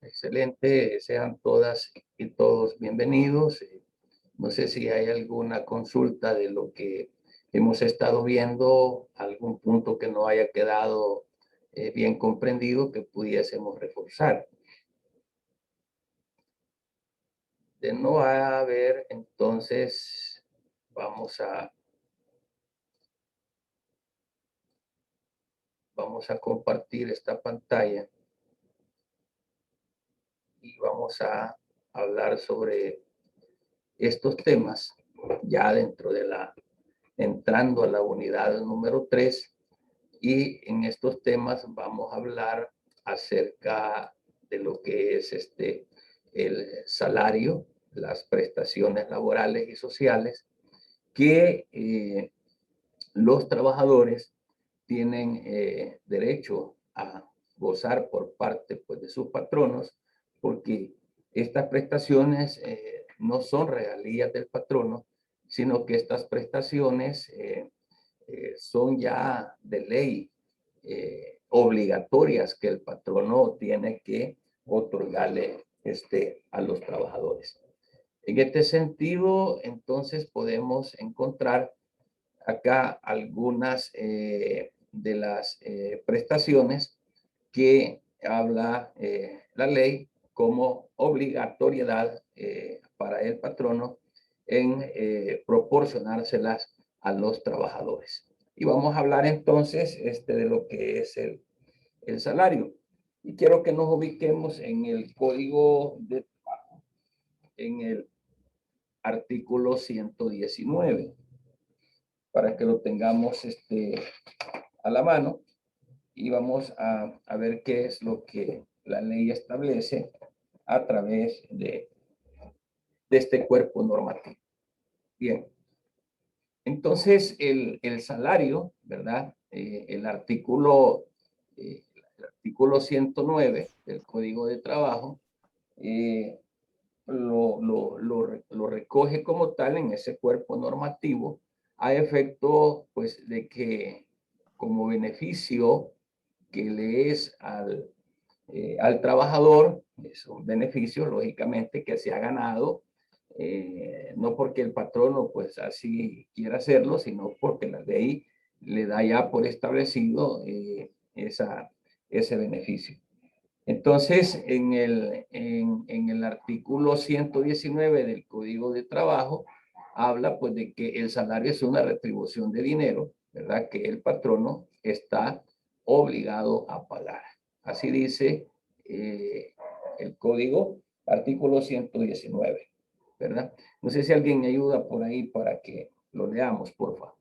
Excelente, sean todas y todos bienvenidos. No sé si hay alguna consulta de lo que hemos estado viendo, algún punto que no haya quedado bien comprendido que pudiésemos reforzar. De no haber, entonces vamos a compartir esta pantalla y vamos a hablar sobre estos temas ya entrando a la unidad número 3, y en estos temas vamos a hablar acerca de lo que es el salario, las prestaciones laborales y sociales que los trabajadores tienen derecho a gozar por parte, pues, de sus patronos, porque estas prestaciones no son regalías del patrono, sino que estas prestaciones son ya de ley obligatorias que el patrono tiene que otorgarle a los trabajadores. En este sentido, entonces podemos encontrar acá algunas de las prestaciones que habla la ley como obligatoriedad para el patrono en proporcionárselas a los trabajadores. Y vamos a hablar entonces de lo que es el salario. Y quiero que nos ubiquemos en el Código de Trabajo, en el artículo 119, para que lo tengamos a la mano, y vamos a ver qué es lo que la ley establece a través de este cuerpo normativo. Bien, entonces el salario, ¿verdad? El artículo 109 del Código de Trabajo lo recoge como tal en ese cuerpo normativo, a efecto, pues, de que como beneficio que le es al trabajador, es un beneficio lógicamente que se ha ganado, no porque el patrono pues así quiera hacerlo, sino porque la ley le da ya por establecido ese beneficio. Entonces, en el artículo 119 del Código de Trabajo, habla pues de que el salario es una retribución de dinero, ¿verdad? Que el patrono está obligado a pagar. Así dice el Código, artículo 119, ¿verdad? No sé si alguien me ayuda por ahí para que lo leamos, por favor.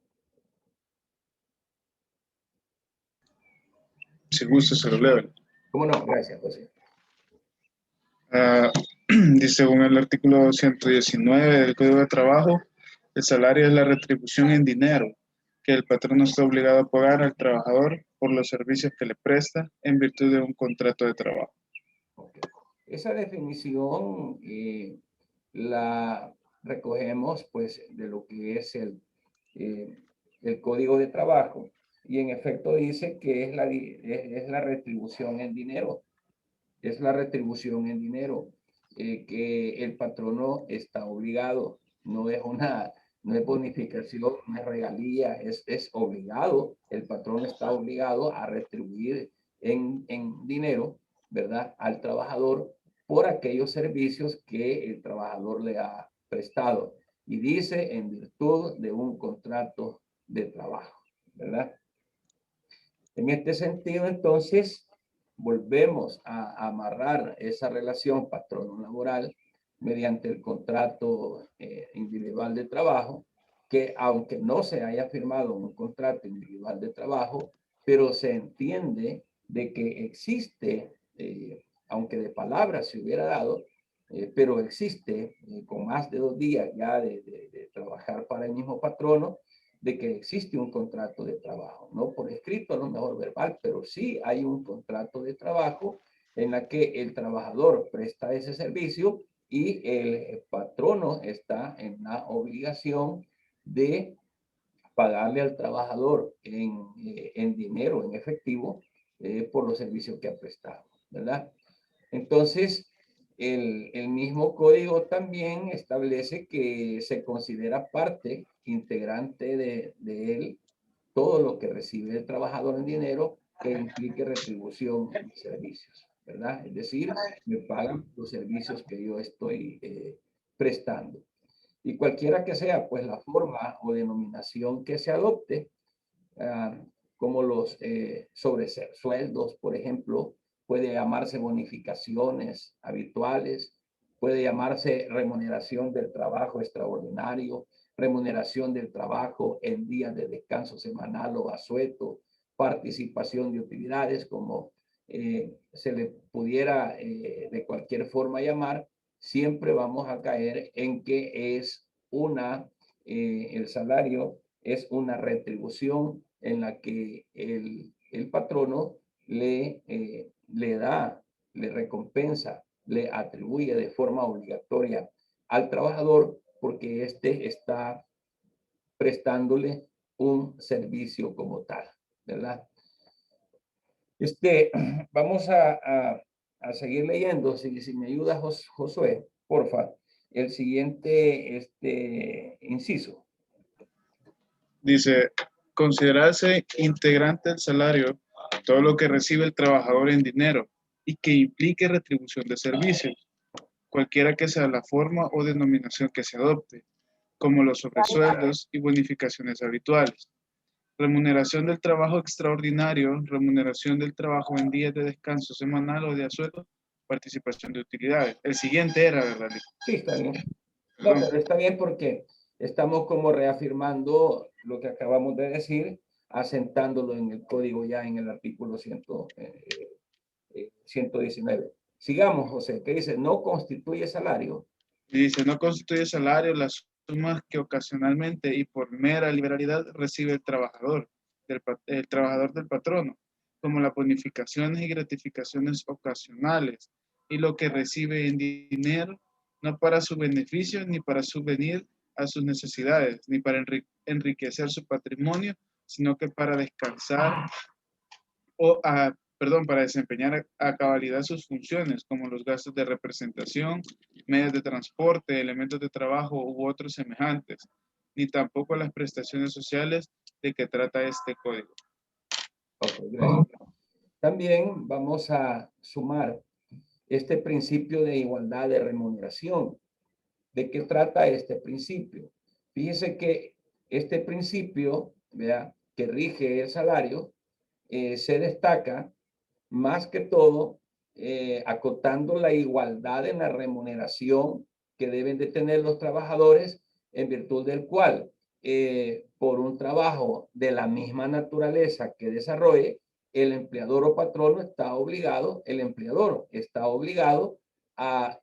Si gusta, se lo leo. ¿Cómo no? Gracias, José. Dice, según el artículo 119 del Código de Trabajo, el salario es la retribución en dinero que el patrono está obligado a pagar al trabajador por los servicios que le presta en virtud de un contrato de trabajo. Esa definición la recogemos pues de lo que es el Código de Trabajo, y en efecto dice que es la retribución en dinero. Es la retribución en dinero que el patrono está obligado. No es bonificación, no es regalía, es obligado. El patrón está obligado a retribuir en dinero, ¿verdad?, al trabajador por aquellos servicios que el trabajador le ha prestado. Y dice en virtud de un contrato de trabajo, ¿verdad? En este sentido, entonces, volvemos a amarrar esa relación patrono-laboral mediante el contrato individual de trabajo, que aunque no se haya firmado un contrato individual de trabajo, pero se entiende de que existe, aunque de palabras se hubiera dado, pero existe con más de 2 días ya de trabajar para el mismo patrono, de que existe un contrato de trabajo, no por escrito, a lo mejor verbal, pero sí hay un contrato de trabajo en la que el trabajador presta ese servicio y el patrono está en la obligación de pagarle al trabajador en dinero, en efectivo, por los servicios que ha prestado, ¿verdad? Entonces, el mismo código también establece que se considera parte integrante de él todo lo que recibe el trabajador en dinero que implique retribución de servicios, ¿verdad? Es decir, me pagan los servicios que yo estoy prestando. Y cualquiera que sea, pues, la forma o denominación que se adopte, ah, como los sobresueldos, por ejemplo, puede llamarse bonificaciones habituales, puede llamarse remuneración del trabajo extraordinario, remuneración del trabajo en días de descanso semanal o asueto, participación de utilidades, como se le pudiera de cualquier forma llamar, siempre vamos a caer en que es el salario es una retribución en la que el patrono le da, le recompensa, le atribuye de forma obligatoria al trabajador porque éste está prestándole un servicio como tal, ¿verdad? Vamos a seguir leyendo, si me ayuda Josué, porfa, el siguiente inciso. Dice, considerarse integrante del salario todo lo que recibe el trabajador en dinero y que implique retribución de servicios, cualquiera que sea la forma o denominación que se adopte, como los sobresueldos y bonificaciones habituales. Remuneración del trabajo extraordinario, remuneración del trabajo en días de descanso semanal o de asueto, participación de utilidades. El siguiente era, ¿verdad? Sí, está bien. No, Perdón. pero está bien porque estamos como reafirmando lo que acabamos de decir, asentándolo en el código ya en el artículo 119. Sigamos, José, que dice, no constituye salario. Y dice, no constituye salario las sumas que ocasionalmente y por mera liberalidad recibe el trabajador del patrono, como las bonificaciones y gratificaciones ocasionales, y lo que recibe en dinero, no para su beneficio ni para subvenir a sus necesidades, ni para enriquecer su patrimonio, sino que para descansar para desempeñar a cabalidad sus funciones, como los gastos de representación, medios de transporte, elementos de trabajo u otros semejantes, ni tampoco las prestaciones sociales de que trata este código. Ok, gracias. También vamos a sumar este principio de igualdad de remuneración. ¿De qué trata este principio? Fíjese que este principio, vea, que rige el salario, se destaca más que todo acotando la igualdad en la remuneración que deben de tener los trabajadores, en virtud del cual, por un trabajo de la misma naturaleza que desarrolle, el empleador o patrono está obligado, el empleador está obligado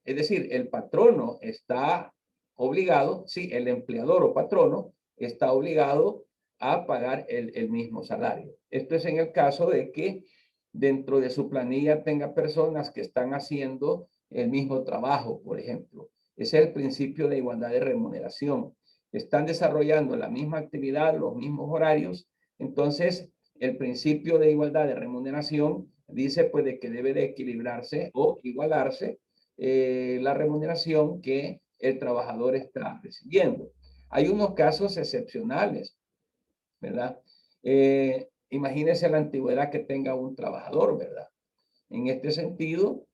es decir, el patrono está obligado, sí, el empleador o patrono está obligado a pagar el mismo salario. Esto es en el caso de que dentro de su planilla tenga personas que están haciendo el mismo trabajo, por ejemplo. Ese es el principio de igualdad de remuneración. Están desarrollando la misma actividad, los mismos horarios. Entonces, el principio de igualdad de remuneración dice pues de que debe de equilibrarse o igualarse la remuneración que el trabajador está recibiendo. Hay unos casos excepcionales, ¿verdad? Imagínese la antigüedad que tenga un trabajador, ¿verdad? En este sentido,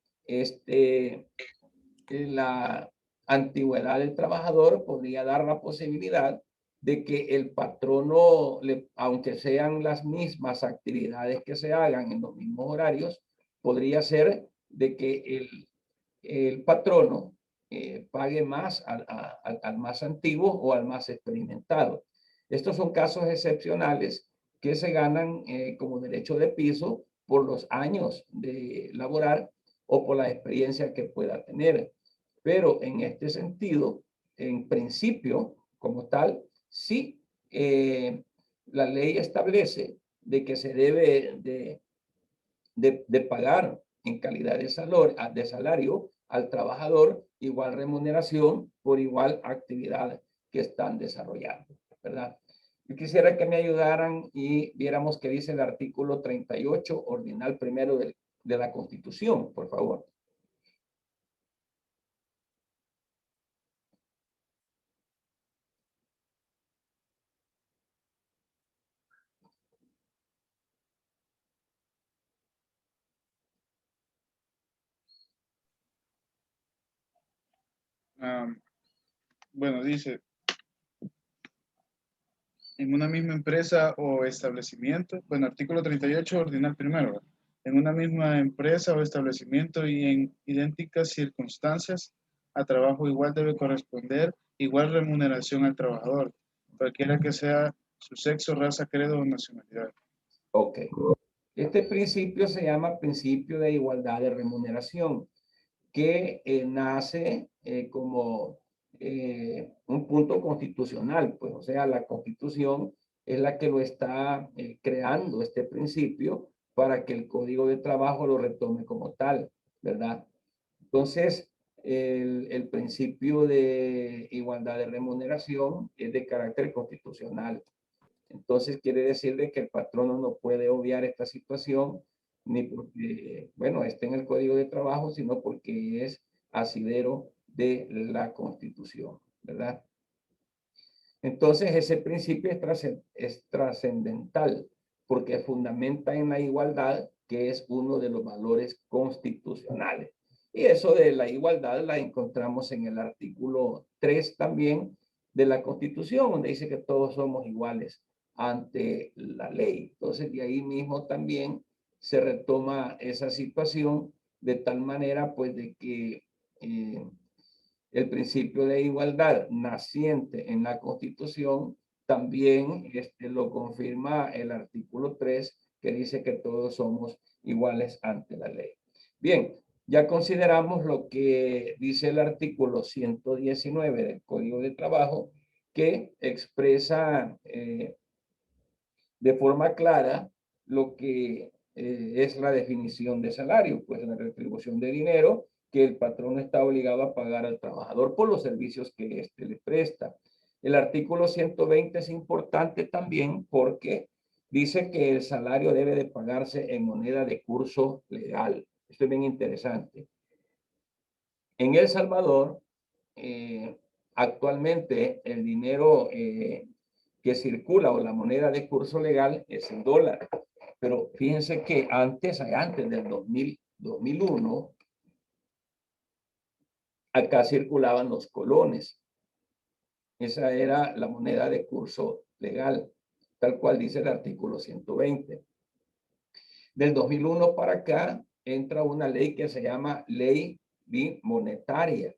la antigüedad del trabajador podría dar la posibilidad de que el patrono, aunque sean las mismas actividades que se hagan en los mismos horarios, podría ser de que el patrono pague más al más antiguo o al más experimentado. Estos son casos excepcionales que se ganan como derecho de piso por los años de laborar o por la experiencia que pueda tener. Pero en este sentido, en principio, como tal, sí, la ley establece de que se debe de pagar en calidad de salario al trabajador igual remuneración por igual actividad que están desarrollando, ¿verdad? Yo quisiera que me ayudaran y viéramos qué dice el artículo 38, ordinal primero de la Constitución, por favor. Bueno, dice, en una misma empresa o establecimiento, bueno, artículo 38, ordinal primero, ¿verdad? En una misma empresa o establecimiento y en idénticas circunstancias, a trabajo igual debe corresponder igual remuneración al trabajador, cualquiera que sea su sexo, raza, credo o nacionalidad. Ok. Este principio se llama principio de igualdad de remuneración, que nace como un punto constitucional, pues, o sea, la Constitución es la que lo está creando este principio para que el Código de Trabajo lo retome como tal, ¿verdad? Entonces, el principio de igualdad de remuneración es de carácter constitucional. Entonces, quiere decir de que el patrono no puede obviar esta situación, ni porque, bueno, esté en el Código de Trabajo, sino porque es asidero de la Constitución, ¿verdad? Entonces, ese principio es trascendental porque fundamenta en la igualdad, que es uno de los valores constitucionales. Y eso de la igualdad la encontramos en el artículo 3 también de la Constitución, donde dice que todos somos iguales ante la ley. Entonces, de ahí mismo también se retoma esa situación de tal manera, pues, de que el principio de igualdad naciente en la Constitución también lo confirma el artículo 3, que dice que todos somos iguales ante la ley. Bien, ya consideramos lo que dice el artículo 119 del Código de Trabajo, que expresa de forma clara lo que es la definición de salario, pues la retribución de dinero que el patrón está obligado a pagar al trabajador por los servicios que éste le presta. El artículo 120 es importante también porque dice que el salario debe de pagarse en moneda de curso legal. Esto es bien interesante. En El Salvador, actualmente el dinero que circula o la moneda de curso legal es el dólar. Pero fíjense que antes del 2001, acá circulaban los colones. Esa era la moneda de curso legal, tal cual dice el artículo 120. Del 2001 para acá entra una ley que se llama Ley Bimonetaria,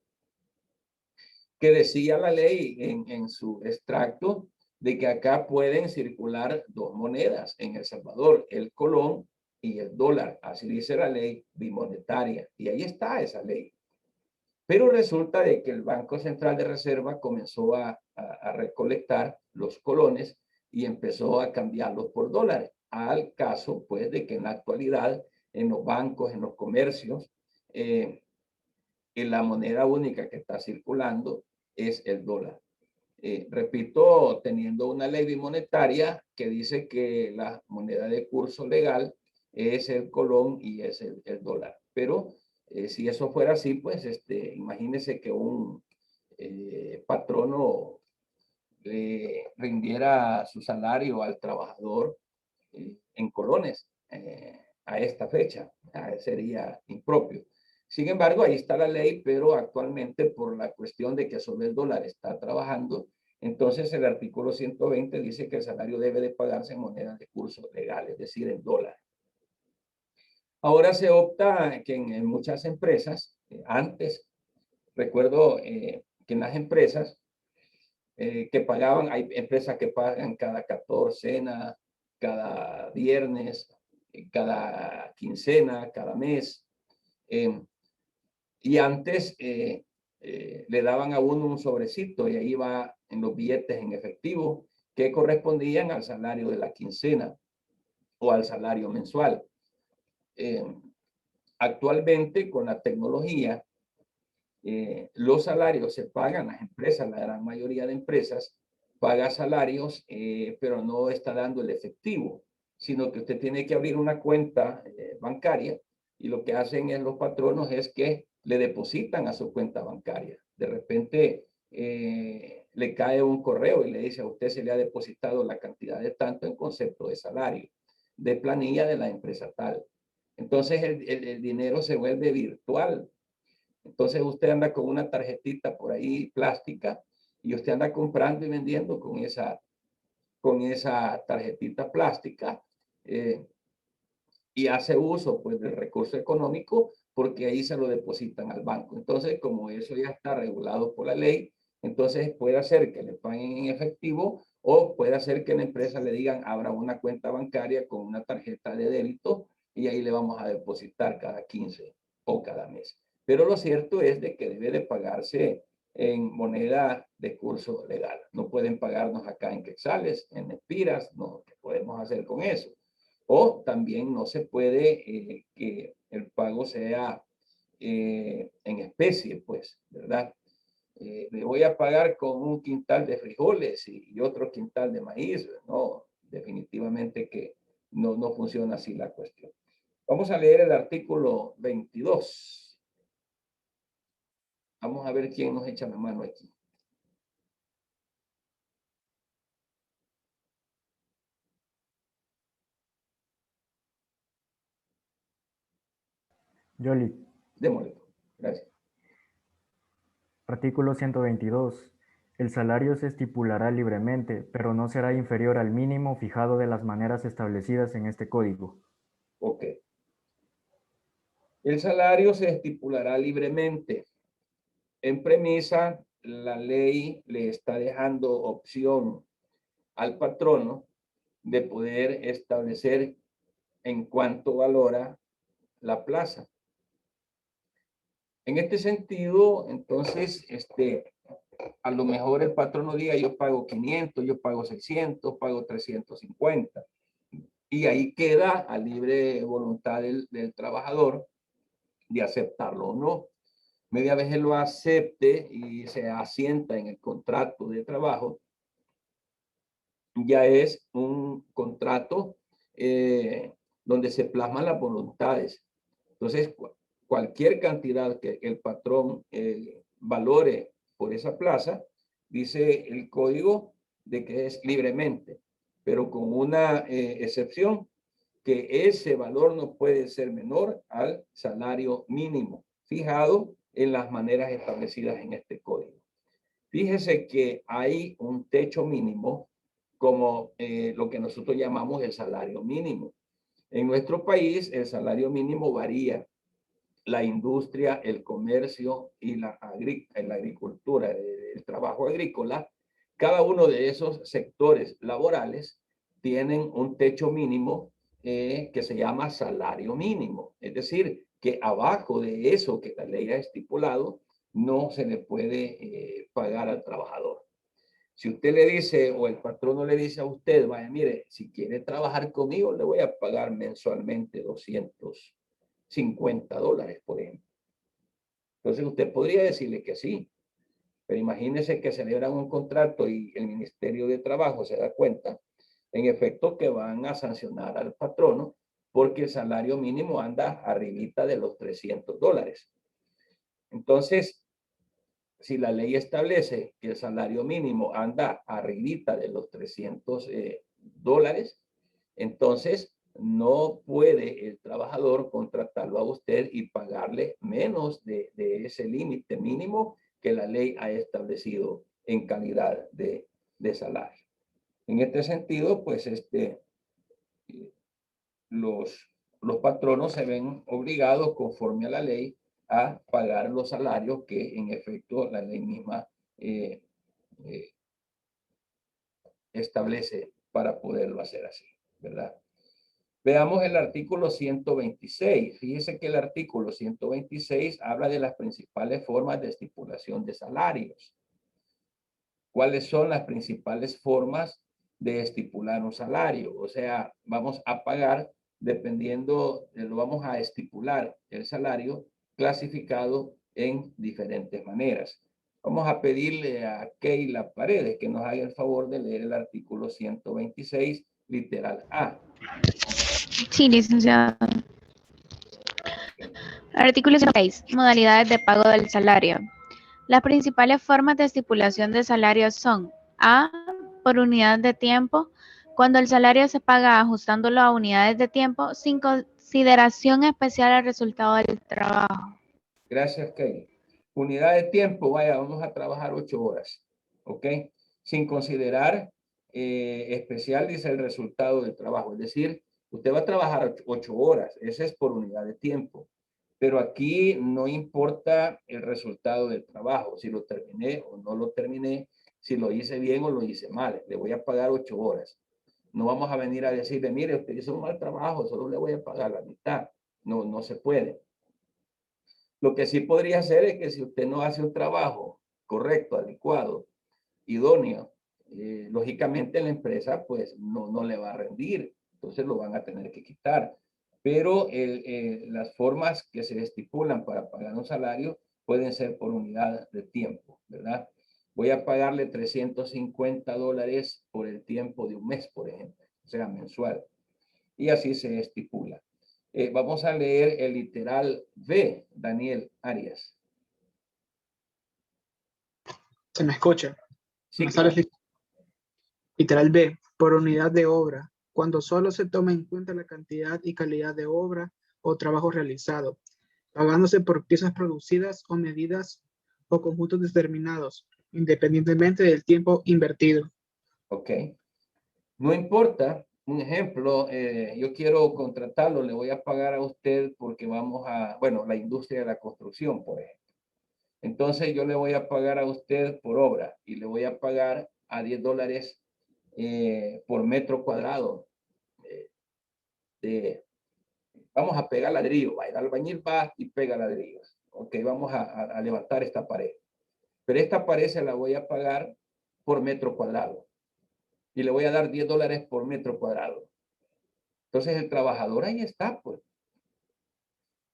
que decía la ley en su extracto de que acá pueden circular dos monedas en El Salvador, el colón y el dólar. Así dice la ley bimonetaria. Y ahí está esa ley. Pero resulta de que el Banco Central de Reserva comenzó a recolectar los colones y empezó a cambiarlos por dólares. Al caso, pues, de que en la actualidad, en los bancos, en los comercios, la moneda única que está circulando es el dólar. Repito, teniendo una ley bimonetaria que dice que la moneda de curso legal es el colón y es el dólar. Pero si eso fuera así, pues imagínese que un patrono le rindiera su salario al trabajador en colones a esta fecha. Sería impropio. Sin embargo, ahí está la ley, pero actualmente por la cuestión de que solo el dólar está trabajando, entonces el artículo 120 dice que el salario debe de pagarse en moneda de curso legal, es decir, en dólares. Ahora se opta que en muchas empresas, antes, recuerdo que en las empresas que pagaban, hay empresas que pagan cada 14, cada viernes, cada quincena, cada mes. Y antes le daban a uno un sobrecito y ahí va en los billetes en efectivo que correspondían al salario de la quincena o al salario mensual. Eh, Actualmente, con la tecnología, los salarios se pagan, las empresas, la gran mayoría de empresas paga salarios, pero no está dando el efectivo, sino que usted tiene que abrir una cuenta bancaria y lo que hacen los patronos es que le depositan a su cuenta bancaria. De repente le cae un correo y le dice a usted se le ha depositado la cantidad de tanto en concepto de salario, de planilla de la empresa tal. Entonces el dinero se vuelve virtual. Entonces usted anda con una tarjetita por ahí plástica y usted anda comprando y vendiendo con esa tarjetita plástica, y hace uso pues del recurso económico porque ahí se lo depositan al banco. Entonces, como eso ya está regulado por la ley, entonces puede hacer que le paguen en efectivo o puede hacer que la empresa le digan abra una cuenta bancaria con una tarjeta de débito y ahí le vamos a depositar cada 15 o cada mes. Pero lo cierto es de que debe de pagarse en moneda de curso legal. No pueden pagarnos acá en quetzales, en espiras, no, ¿qué podemos hacer con eso? O también no se puede que el pago sea en especie, pues, ¿verdad? Le voy a pagar con un quintal de frijoles y otro quintal de maíz. No, definitivamente que no funciona así la cuestión. Vamos a leer el artículo 22. Vamos a ver quién nos echa la mano aquí. Yoli. Démosle. Gracias. Artículo 122. El salario se estipulará libremente, pero no será inferior al mínimo fijado de las maneras establecidas en este código. Ok. El salario se estipulará libremente. En premisa, la ley le está dejando opción al patrono de poder establecer en cuánto valora la plaza. En este sentido, entonces, a lo mejor el patrono diga yo pago 500, yo pago 600, pago 350. Y ahí queda a libre voluntad del trabajador de aceptarlo o no. Media vez él lo acepte y se asienta en el contrato de trabajo, ya es un contrato donde se plasman las voluntades. Entonces, cualquier cantidad que el patrón valore por esa plaza, dice el código de que es libremente, pero con una excepción, que ese valor no puede ser menor al salario mínimo fijado en las maneras establecidas en este código. Fíjese que hay un techo mínimo como lo que nosotros llamamos el salario mínimo. En nuestro país el salario mínimo varía. La industria, el comercio y la agricultura, el trabajo agrícola, cada uno de esos sectores laborales tienen un techo mínimo que se llama salario mínimo. Es decir, que abajo de eso que la ley ha estipulado, no se le puede pagar al trabajador. Si usted le dice o el patrono le dice a usted, vaya, mire, si quiere trabajar conmigo, le voy a pagar mensualmente $250, por ejemplo. Entonces usted podría decirle que sí, pero imagínese que celebran un contrato y el Ministerio de Trabajo se da cuenta, en efecto, que van a sancionar al patrono porque el salario mínimo anda arribita de los $300. Entonces, si la ley establece que el salario mínimo anda arribita de los $300, entonces no puede el trabajador contratarlo a usted y pagarle menos de ese límite mínimo que la ley ha establecido en calidad de salario. En este sentido, pues los patronos se ven obligados conforme a la ley a pagar los salarios que en efecto la ley misma eh, eh, establece para poderlo hacer así, ¿verdad? Veamos el artículo 126. Fíjese que el artículo 126 habla de las principales formas de estipulación de salarios. ¿Cuáles son las principales formas de estipular un salario? O sea, vamos a pagar dependiendo, lo vamos a estipular el salario clasificado en diferentes maneras. Vamos a pedirle a Keila Paredes que nos haga el favor de leer el artículo 126, literal A. Sí, licenciado. Artículo 6. Modalidades de pago del salario. Las principales formas de estipulación de salario son: A, por unidad de tiempo, cuando el salario se paga ajustándolo a unidades de tiempo sin consideración especial al resultado del trabajo. Gracias, Kelly. Unidad de tiempo, vaya, vamos a trabajar 8 horas, ¿ok? Sin considerar especial, dice el resultado del trabajo. Es decir, usted va a trabajar 8 horas, ese es por unidad de tiempo. Pero aquí no importa el resultado del trabajo, si lo terminé o no lo terminé, si lo hice bien o lo hice mal. Le voy a pagar 8 horas. No vamos a venir a decirle, mire, usted hizo un mal trabajo, solo le voy a pagar la mitad. No, no se puede. Lo que sí podría ser es que si usted no hace un trabajo correcto, adecuado, idóneo, lógicamente la empresa pues no le va a rendir, entonces lo van a tener que quitar. Pero las formas que se estipulan para pagar un salario pueden ser por unidad de tiempo, ¿verdad? Voy a pagarle $350 por el tiempo de un mes, por ejemplo, o sea, mensual. Y así se estipula. Vamos a leer el literal B, Daniel Arias. Se me escucha. Sí, Buenas claro. tardes. Literal B, por unidad de obra, cuando solo se toma en cuenta la cantidad y calidad de obra o trabajo realizado, pagándose por piezas producidas o medidas o conjuntos determinados, independientemente del tiempo invertido. Ok. No importa, un ejemplo, yo quiero contratarlo, le voy a pagar a usted porque vamos a, bueno, la industria de la construcción, por ejemplo. Entonces yo le voy a pagar a usted por obra y le voy a pagar a $10 por metro cuadrado. Vamos a pegar ladrillo, va, el albañil va y pega ladrillos. Ok, vamos a levantar esta pared. Pero esta pared se la voy a pagar por metro cuadrado y le voy a dar $10 por metro cuadrado. Entonces el trabajador ahí está, pues.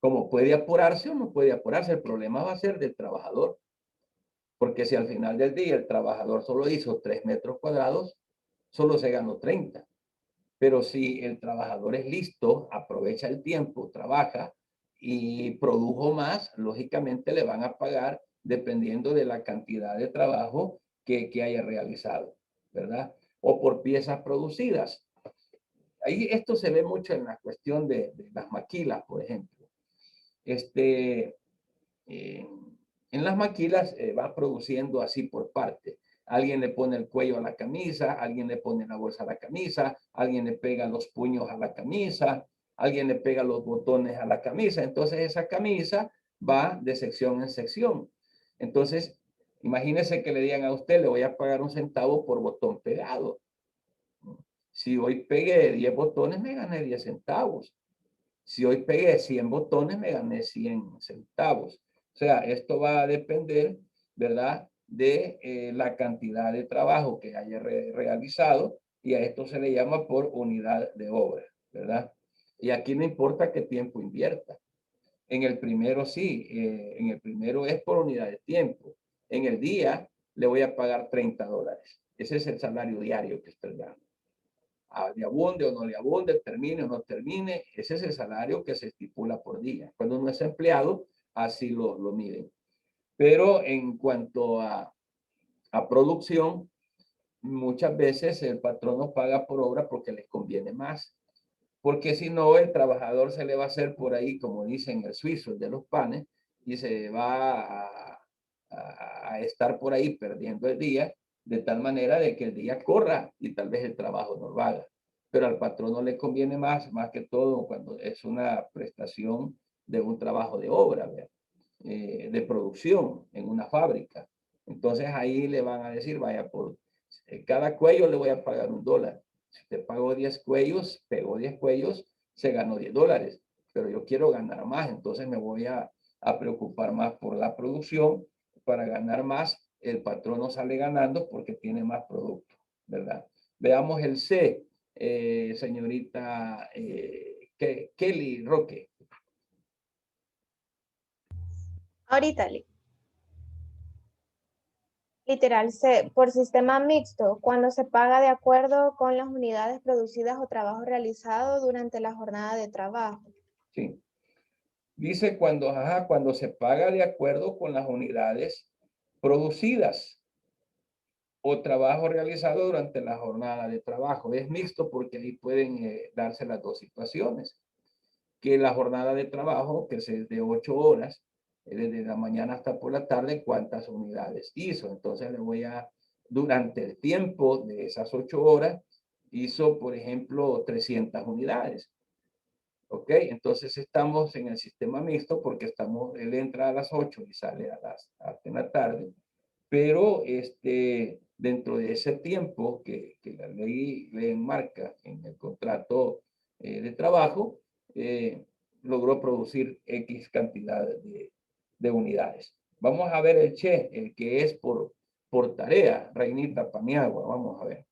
Como puede apurarse o no puede apurarse, el problema va a ser del trabajador. Porque si al final del día el trabajador solo hizo 3 metros cuadrados, solo se ganó 30. Pero si el trabajador es listo, aprovecha el tiempo, trabaja y produjo más, lógicamente le van a pagar dependiendo de la cantidad de trabajo que haya realizado, ¿verdad? O por piezas producidas. Ahí esto se ve mucho en la cuestión de las maquilas, por ejemplo. Este, en las maquilas va produciendo así por parte. Alguien le pone el cuello a la camisa, alguien le pone la bolsa a la camisa, alguien le pega los puños a la camisa, alguien le pega los botones a la camisa. Entonces esa camisa va de sección en sección. Entonces, imagínese que le digan a usted, le voy a pagar 1 centavo por botón pegado. Si hoy pegué 10 botones, me gané 10 centavos. Si hoy pegué 100 botones, me gané 100 centavos. O sea, esto va a depender, ¿verdad?, de la cantidad de trabajo que haya realizado, y a esto se le llama por unidad de obra, ¿verdad? Y aquí no importa qué tiempo invierta. En el primero sí, en el primero es por unidad de tiempo. En el día le voy a pagar $30. Ese es el salario diario que usted gana. Le abunde o no le abunde, termine o no termine, ese es el salario que se estipula por día. Cuando uno es empleado, así lo miden. Pero en cuanto a producción, muchas veces el patrón nos paga por obra porque les conviene más. Porque si no, el trabajador se le va a hacer por ahí, como dicen el suizo, el de los panes, y se va a estar por ahí perdiendo el día, de tal manera de que el día corra y tal vez el trabajo no lo haga. Pero al patrón no le conviene más que todo cuando es una prestación de un trabajo de obra, de producción en una fábrica. Entonces ahí le van a decir, vaya, por cada cuello le voy a pagar $1. Si usted pagó 10 cuellos, pegó 10 cuellos, se ganó $10. Pero yo quiero ganar más, entonces me voy a preocupar más por la producción. Para ganar más, el patrón no sale ganando porque tiene más producto, ¿verdad? Veamos el C, señorita Kelly Roque. Ahorita, literal C, por sistema mixto, cuando se paga de acuerdo con las unidades producidas o trabajo realizado durante la jornada de trabajo. Sí. Dice cuando se paga de acuerdo con las unidades producidas o trabajo realizado durante la jornada de trabajo. Es mixto porque ahí pueden darse las dos situaciones. Que la jornada de trabajo, que es de 8 horas, desde la mañana hasta por la tarde cuántas unidades hizo. Entonces le voy a, durante el tiempo de esas 8 horas, hizo, por ejemplo, 300 unidades. ¿Ok? Entonces estamos en el sistema mixto porque él entra a las 8 y sale hasta en la tarde. Pero dentro de ese tiempo que la ley le enmarca en el contrato de trabajo, logró producir X cantidad de unidades. Vamos a ver el Che, el que es por tarea, Reinita Paniagua, vamos a ver.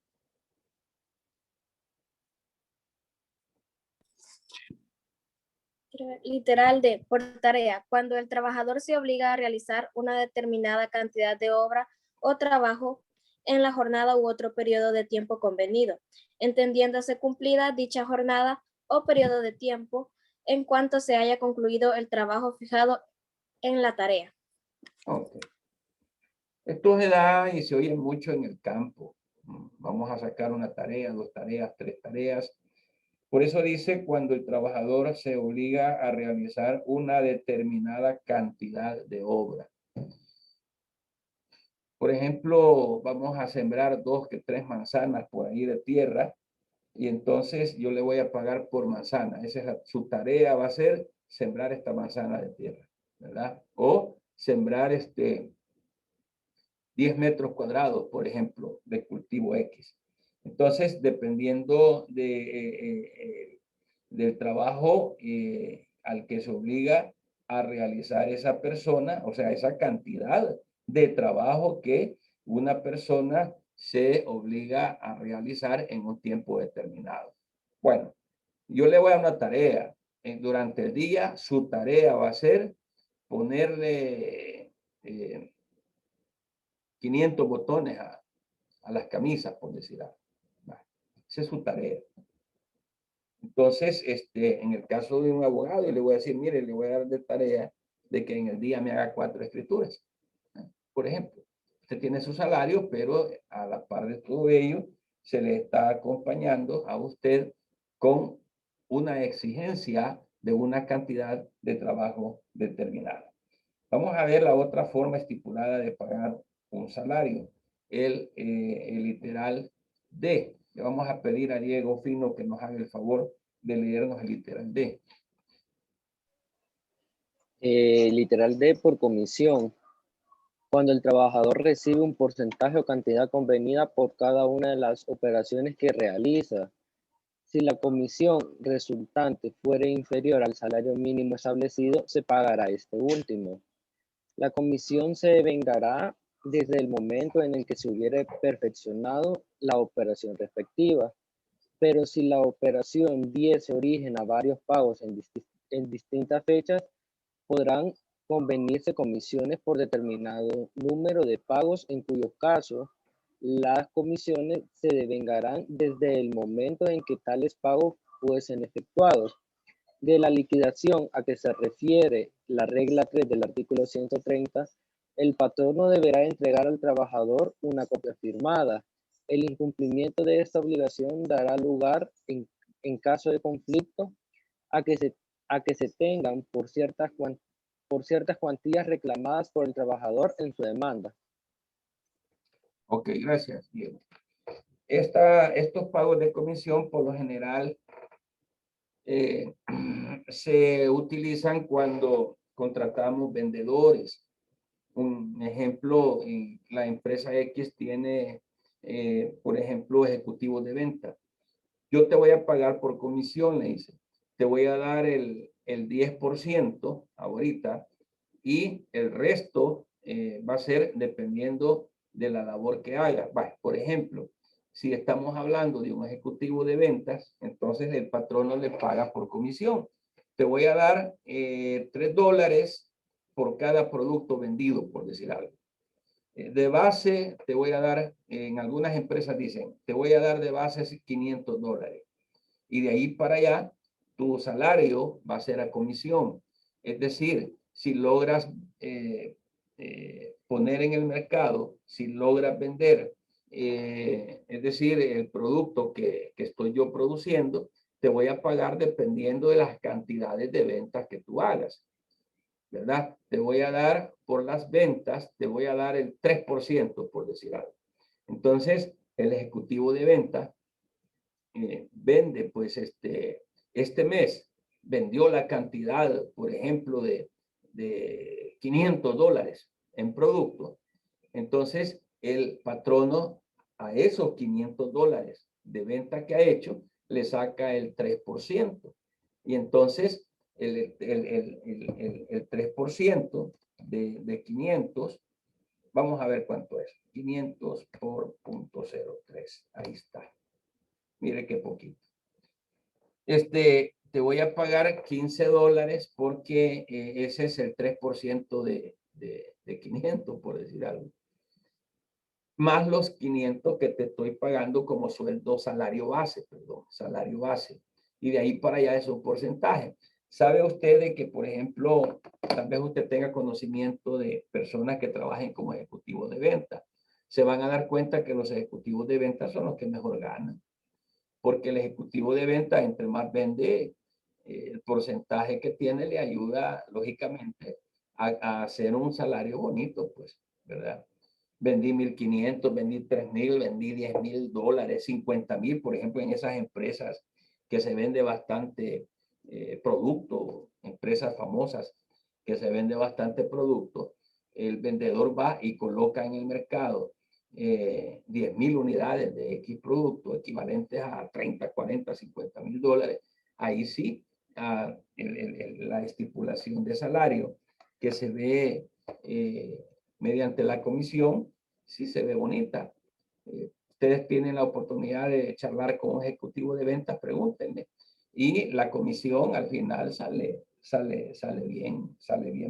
Literal de por tarea, cuando el trabajador se obliga a realizar una determinada cantidad de obra o trabajo en la jornada u otro periodo de tiempo convenido, entendiéndose cumplida dicha jornada o periodo de tiempo en cuanto se haya concluido el trabajo fijado en la tarea. Okay. Esto se da y se oye mucho en el campo. Vamos a sacar una tarea, 2 tareas, 3 tareas. Por eso dice cuando el trabajador se obliga a realizar una determinada cantidad de obra. Por ejemplo, vamos a sembrar 2 que 3 manzanas por ahí de tierra y entonces yo le voy a pagar por manzana. Esa es su tarea, va a ser sembrar esta manzana de tierra, ¿verdad? O sembrar 10 metros cuadrados, por ejemplo, de cultivo X. Entonces, dependiendo del trabajo al que se obliga a realizar esa persona, o sea, esa cantidad de trabajo que una persona se obliga a realizar en un tiempo determinado. Bueno, yo le voy a una tarea. Durante el día, su tarea va a ser ponerle 500 botones a las camisas, por decir algo. Esa es su tarea. Entonces, en el caso de un abogado, yo le voy a decir, mire, le voy a dar de tarea de que en el día me haga 4 escrituras. Por ejemplo, usted tiene su salario, pero a la par de todo ello, se le está acompañando a usted con una exigencia de una cantidad de trabajo determinada. Vamos a ver la otra forma estipulada de pagar un salario, el literal D. Le vamos a pedir a Diego Fino que nos haga el favor de leernos el literal D. Literal D por comisión. Cuando el trabajador recibe un porcentaje o cantidad convenida por cada una de las operaciones que realiza. Si la comisión resultante fuere inferior al salario mínimo establecido, se pagará este último. La comisión se vengará desde el momento en el que se hubiere perfeccionado la operación respectiva. Pero si la operación diese origen a varios pagos en distintas fechas, podrán convenirse comisiones por determinado número de pagos, en cuyo caso las comisiones se devengarán desde el momento en que tales pagos fuesen efectuados. De la liquidación a que se refiere la regla 3 del artículo 130, el patrono deberá entregar al trabajador una copia firmada. El incumplimiento de esta obligación dará lugar, en caso de conflicto, a que se tengan por ciertas cuantías reclamadas por el trabajador en su demanda. Ok, gracias, Diego. Estos pagos de comisión, por lo general, se utilizan cuando contratamos vendedores. Un ejemplo, la empresa X tiene, por ejemplo, ejecutivos de venta. Yo te voy a pagar por comisión, le dice. Te voy a dar el 10% ahorita y el resto va a ser dependiendo de la labor que hagas. Por ejemplo, si estamos hablando de un ejecutivo de ventas, entonces el patrono le paga por comisión. Te voy a dar $3 por cada producto vendido, por decir algo. De base, te voy a dar, en algunas empresas dicen, te voy a dar de base $500. Y de ahí para allá, tu salario va a ser a comisión. Es decir, si logras poner en el mercado, si logras vender, es decir, el producto que estoy yo produciendo, te voy a pagar dependiendo de las cantidades de ventas que tú hagas. ¿verdad? Te voy a dar por las ventas, te voy a dar el 3%, por decir algo. Entonces, el ejecutivo de venta vende, pues este mes vendió la cantidad, por ejemplo, de $500 en producto. Entonces, el patrono a esos $500 de venta que ha hecho, le saca el 3%. Y entonces, el 3% de 500, vamos a ver cuánto es. 500 por 0.03. Ahí está. Mire qué poquito. Te voy a pagar $15 porque ese es el 3% de 500, por decir algo. Más los 500 que te estoy pagando como sueldo, salario base. Y de ahí para allá es un porcentaje. ¿Sabe usted de que, por ejemplo, tal vez usted tenga conocimiento de personas que trabajen como ejecutivos de venta? Se van a dar cuenta que los ejecutivos de venta son los que mejor ganan. Porque el ejecutivo de venta, entre más vende, el porcentaje que tiene le ayuda, lógicamente, a hacer un salario bonito, pues, ¿verdad? Vendí 1,500, vendí 3,000, vendí $10,000, 50,000, por ejemplo, en esas empresas que se vende bastante producto, empresas famosas que se vende bastante producto, el vendedor va y coloca en el mercado 10,000 unidades de X producto, equivalentes a 30, 40, $50,000. Ahí sí, la estipulación de salario que se ve mediante la comisión, sí se ve bonita. Ustedes tienen la oportunidad de charlar con un ejecutivo de ventas, pregúntenle. Y la comisión al final sale bien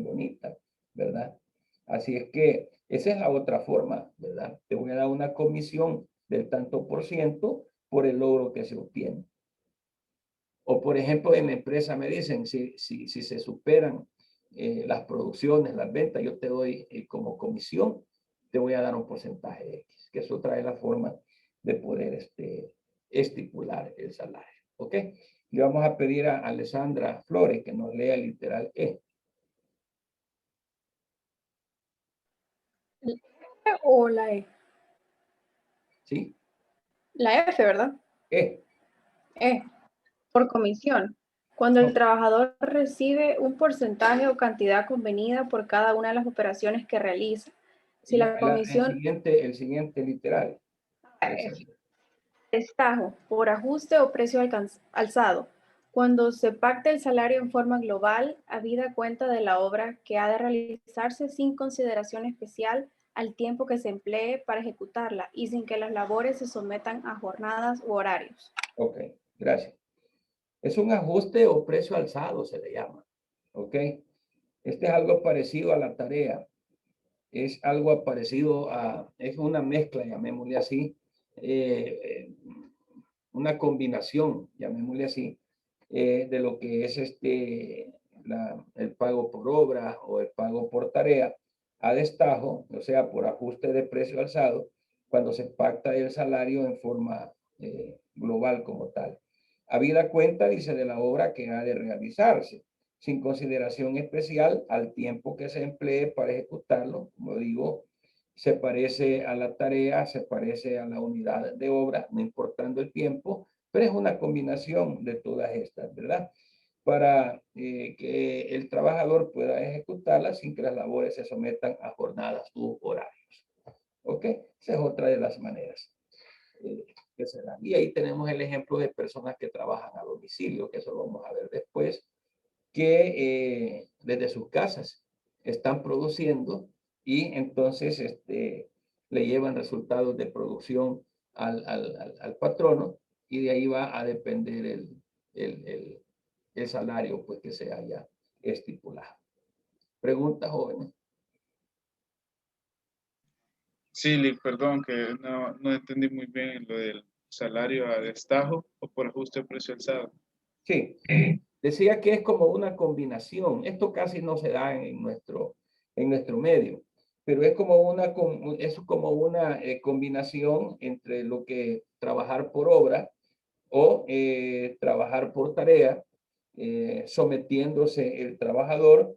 bonita, ¿verdad? Así es que esa es la otra forma, ¿verdad? Te voy a dar una comisión del tanto por ciento por el logro que se obtiene. O por ejemplo, en mi empresa me dicen, si se superan las producciones, las ventas, yo te doy como comisión, te voy a dar un porcentaje de X, que eso trae la forma de poder estipular el salario. ¿Ok? Le vamos a pedir a Alessandra Flores que nos lea el literal E. ¿O la E? ¿Sí? La F, ¿verdad? E. Por comisión. Cuando el trabajador recibe un porcentaje o cantidad convenida por cada una de las operaciones que realiza. Si la comisión... El siguiente literal. Destajo, por ajuste o precio alzado. Cuando se pacta el salario en forma global, habida cuenta de la obra que ha de realizarse sin consideración especial al tiempo que se emplee para ejecutarla y sin que las labores se sometan a jornadas u horarios. Ok, gracias. Es un ajuste o precio alzado, se le llama. Ok. Este es algo parecido a la tarea. Es algo parecido es una mezcla, llamémosle así, una combinación, llamémosle así, de lo que es el pago por obra o el pago por tarea a destajo, o sea, por ajuste de precio alzado, cuando se pacta el salario en forma global como tal. Habida cuenta, dice, de la obra que ha de realizarse, sin consideración especial al tiempo que se emplee para ejecutarlo. Como digo, se parece a la tarea, se parece a la unidad de obra, no importando el tiempo, pero es una combinación de todas estas, ¿verdad? Para que el trabajador pueda ejecutarla sin que las labores se sometan a jornadas u horarios. ¿Ok? Esa es otra de las maneras que se dan. Y ahí tenemos el ejemplo de personas que trabajan a domicilio, que eso lo vamos a ver después, que desde sus casas están produciendo y entonces le llevan resultados de producción al patrono y de ahí va a depender el salario pues, que se haya estipulado. ¿Preguntas, jóvenes? Sí, perdón, que no entendí muy bien lo del salario a destajo o por ajuste de precio alzado. Sí, decía que es como una combinación. Esto casi no se da en nuestro medio, pero es como una combinación entre lo que trabajar por obra o trabajar por tarea, sometiéndose el trabajador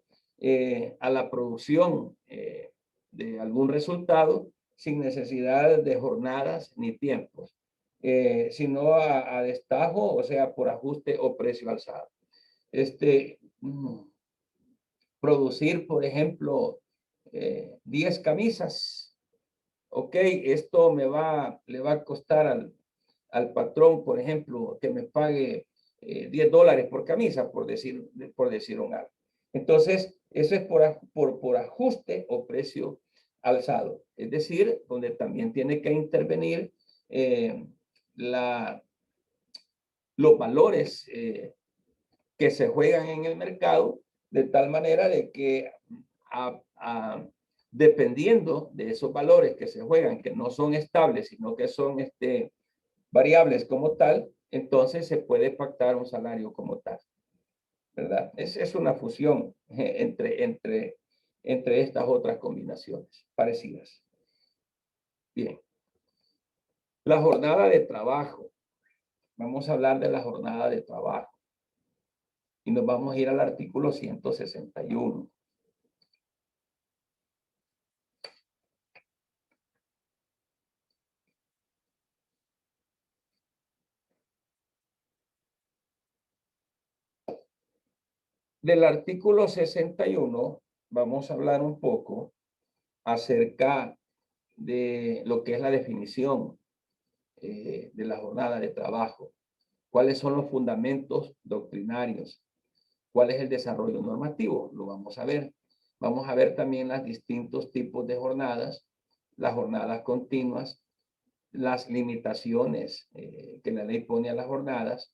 a la producción de algún resultado sin necesidad de jornadas ni tiempos, sino a destajo, o sea, por ajuste o precio alzado. Producir, por ejemplo, 10 camisas. Ok, esto le va a costar al patrón, por ejemplo, que me pague $10 por camisa, por decir un algo. Entonces, eso es por ajuste o precio alzado. Es decir, donde también tiene que intervenir los valores que se juegan en el mercado, de tal manera de que dependiendo de esos valores que se juegan, que no son estables, sino que son variables como tal, entonces se puede pactar un salario como tal, ¿verdad? Es una fusión entre estas otras combinaciones parecidas. Bien. La jornada de trabajo. Vamos a hablar de la jornada de trabajo. Y nos vamos a ir al artículo 161. Del artículo 61 vamos a hablar un poco acerca de lo que es la definición de la jornada de trabajo. ¿Cuáles son los fundamentos doctrinarios? ¿Cuál es el desarrollo normativo? Lo vamos a ver. Vamos a ver también los distintos tipos de jornadas, las jornadas continuas, las limitaciones que la ley pone a las jornadas,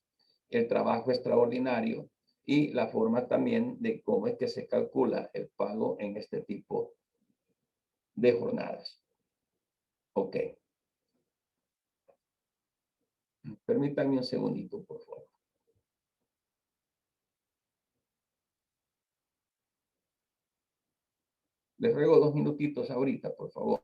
el trabajo extraordinario y la forma también de cómo es que se calcula el pago en este tipo de jornadas. Ok. Permítanme un segundito, por favor. Les ruego 2 minutitos ahorita, por favor.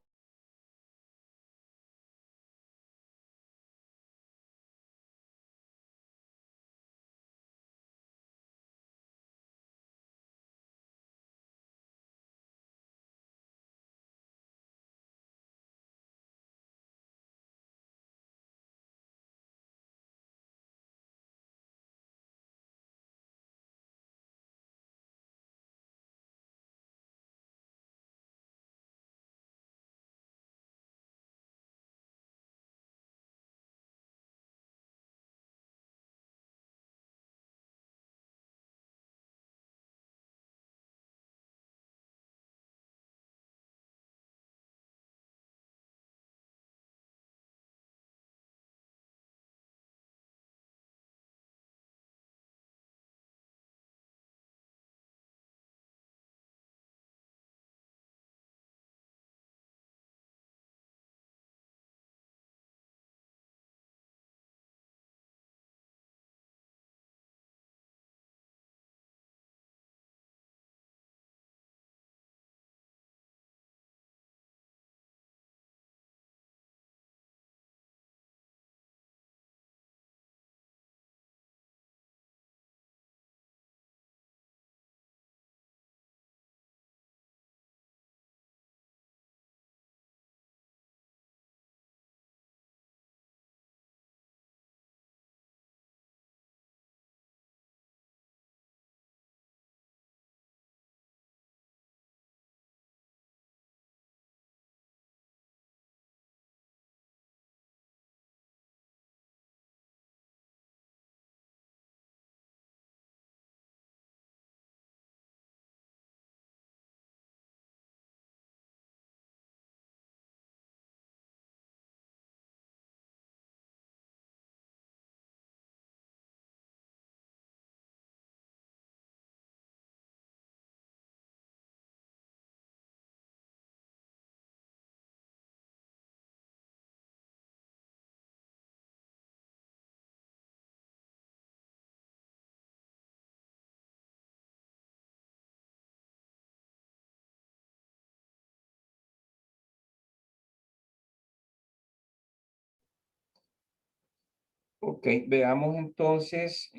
Ok, veamos entonces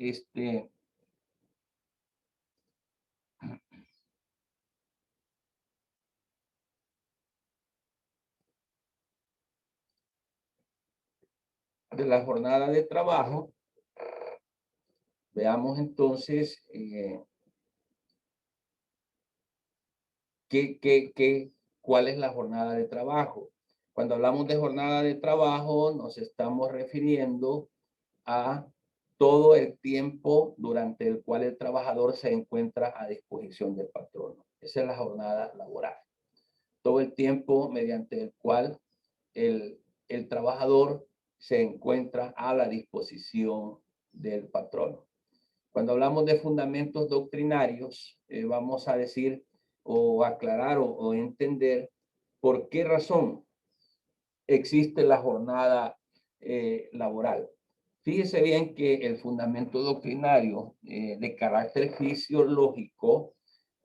de la jornada de trabajo, veamos entonces cuál es la jornada de trabajo. Cuando hablamos de jornada de trabajo, nos estamos refiriendo a todo el tiempo durante el cual el trabajador se encuentra a disposición del patrono. Esa es la jornada laboral. Todo el tiempo mediante el cual el trabajador se encuentra a la disposición del patrono. Cuando hablamos de fundamentos doctrinarios, vamos a decir o aclarar o entender por qué razón existe la jornada laboral. Fíjese bien que el fundamento doctrinario de carácter fisiológico